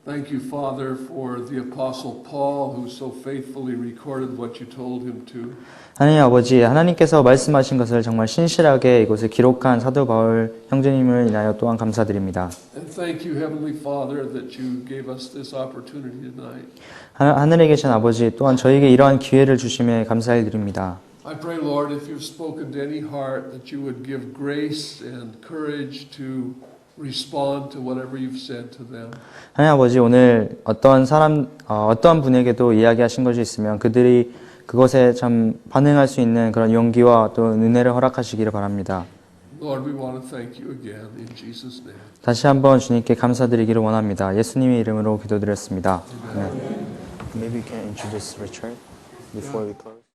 Thank you, Father, for the Apostle Paul, who so faithfully recorded what you told him to. 하나님 아버지, 하나님께서 말씀하신 것을 정말 신실하게 이곳에 기록한 사도 바울 형제님을 인하여 또한 감사드립니다. And thank you, Heavenly Father, that you gave us this opportunity tonight. 하늘에 계신 아버지, 또한 저에게 이러한 기회를 주심에 감사를 드립니다. I pray, Lord, if you've spoken to any heart, that you would give grace and courage to respond to whatever you've said to them. 하나님 아버지, 오늘 어떠한 분에게도 이야기하신 것이 있으면 그들이 그것에 참 반응할 수 있는 그런 용기와 또 은혜를 허락하시기를 바랍니다. Lord, we want to thank you again in Jesus' name. 다시 한번 주님께 감사드리기를 원합니다. 예수님의 이름으로 기도드렸습니다. 네. Maybe you can introduce Richard before we close.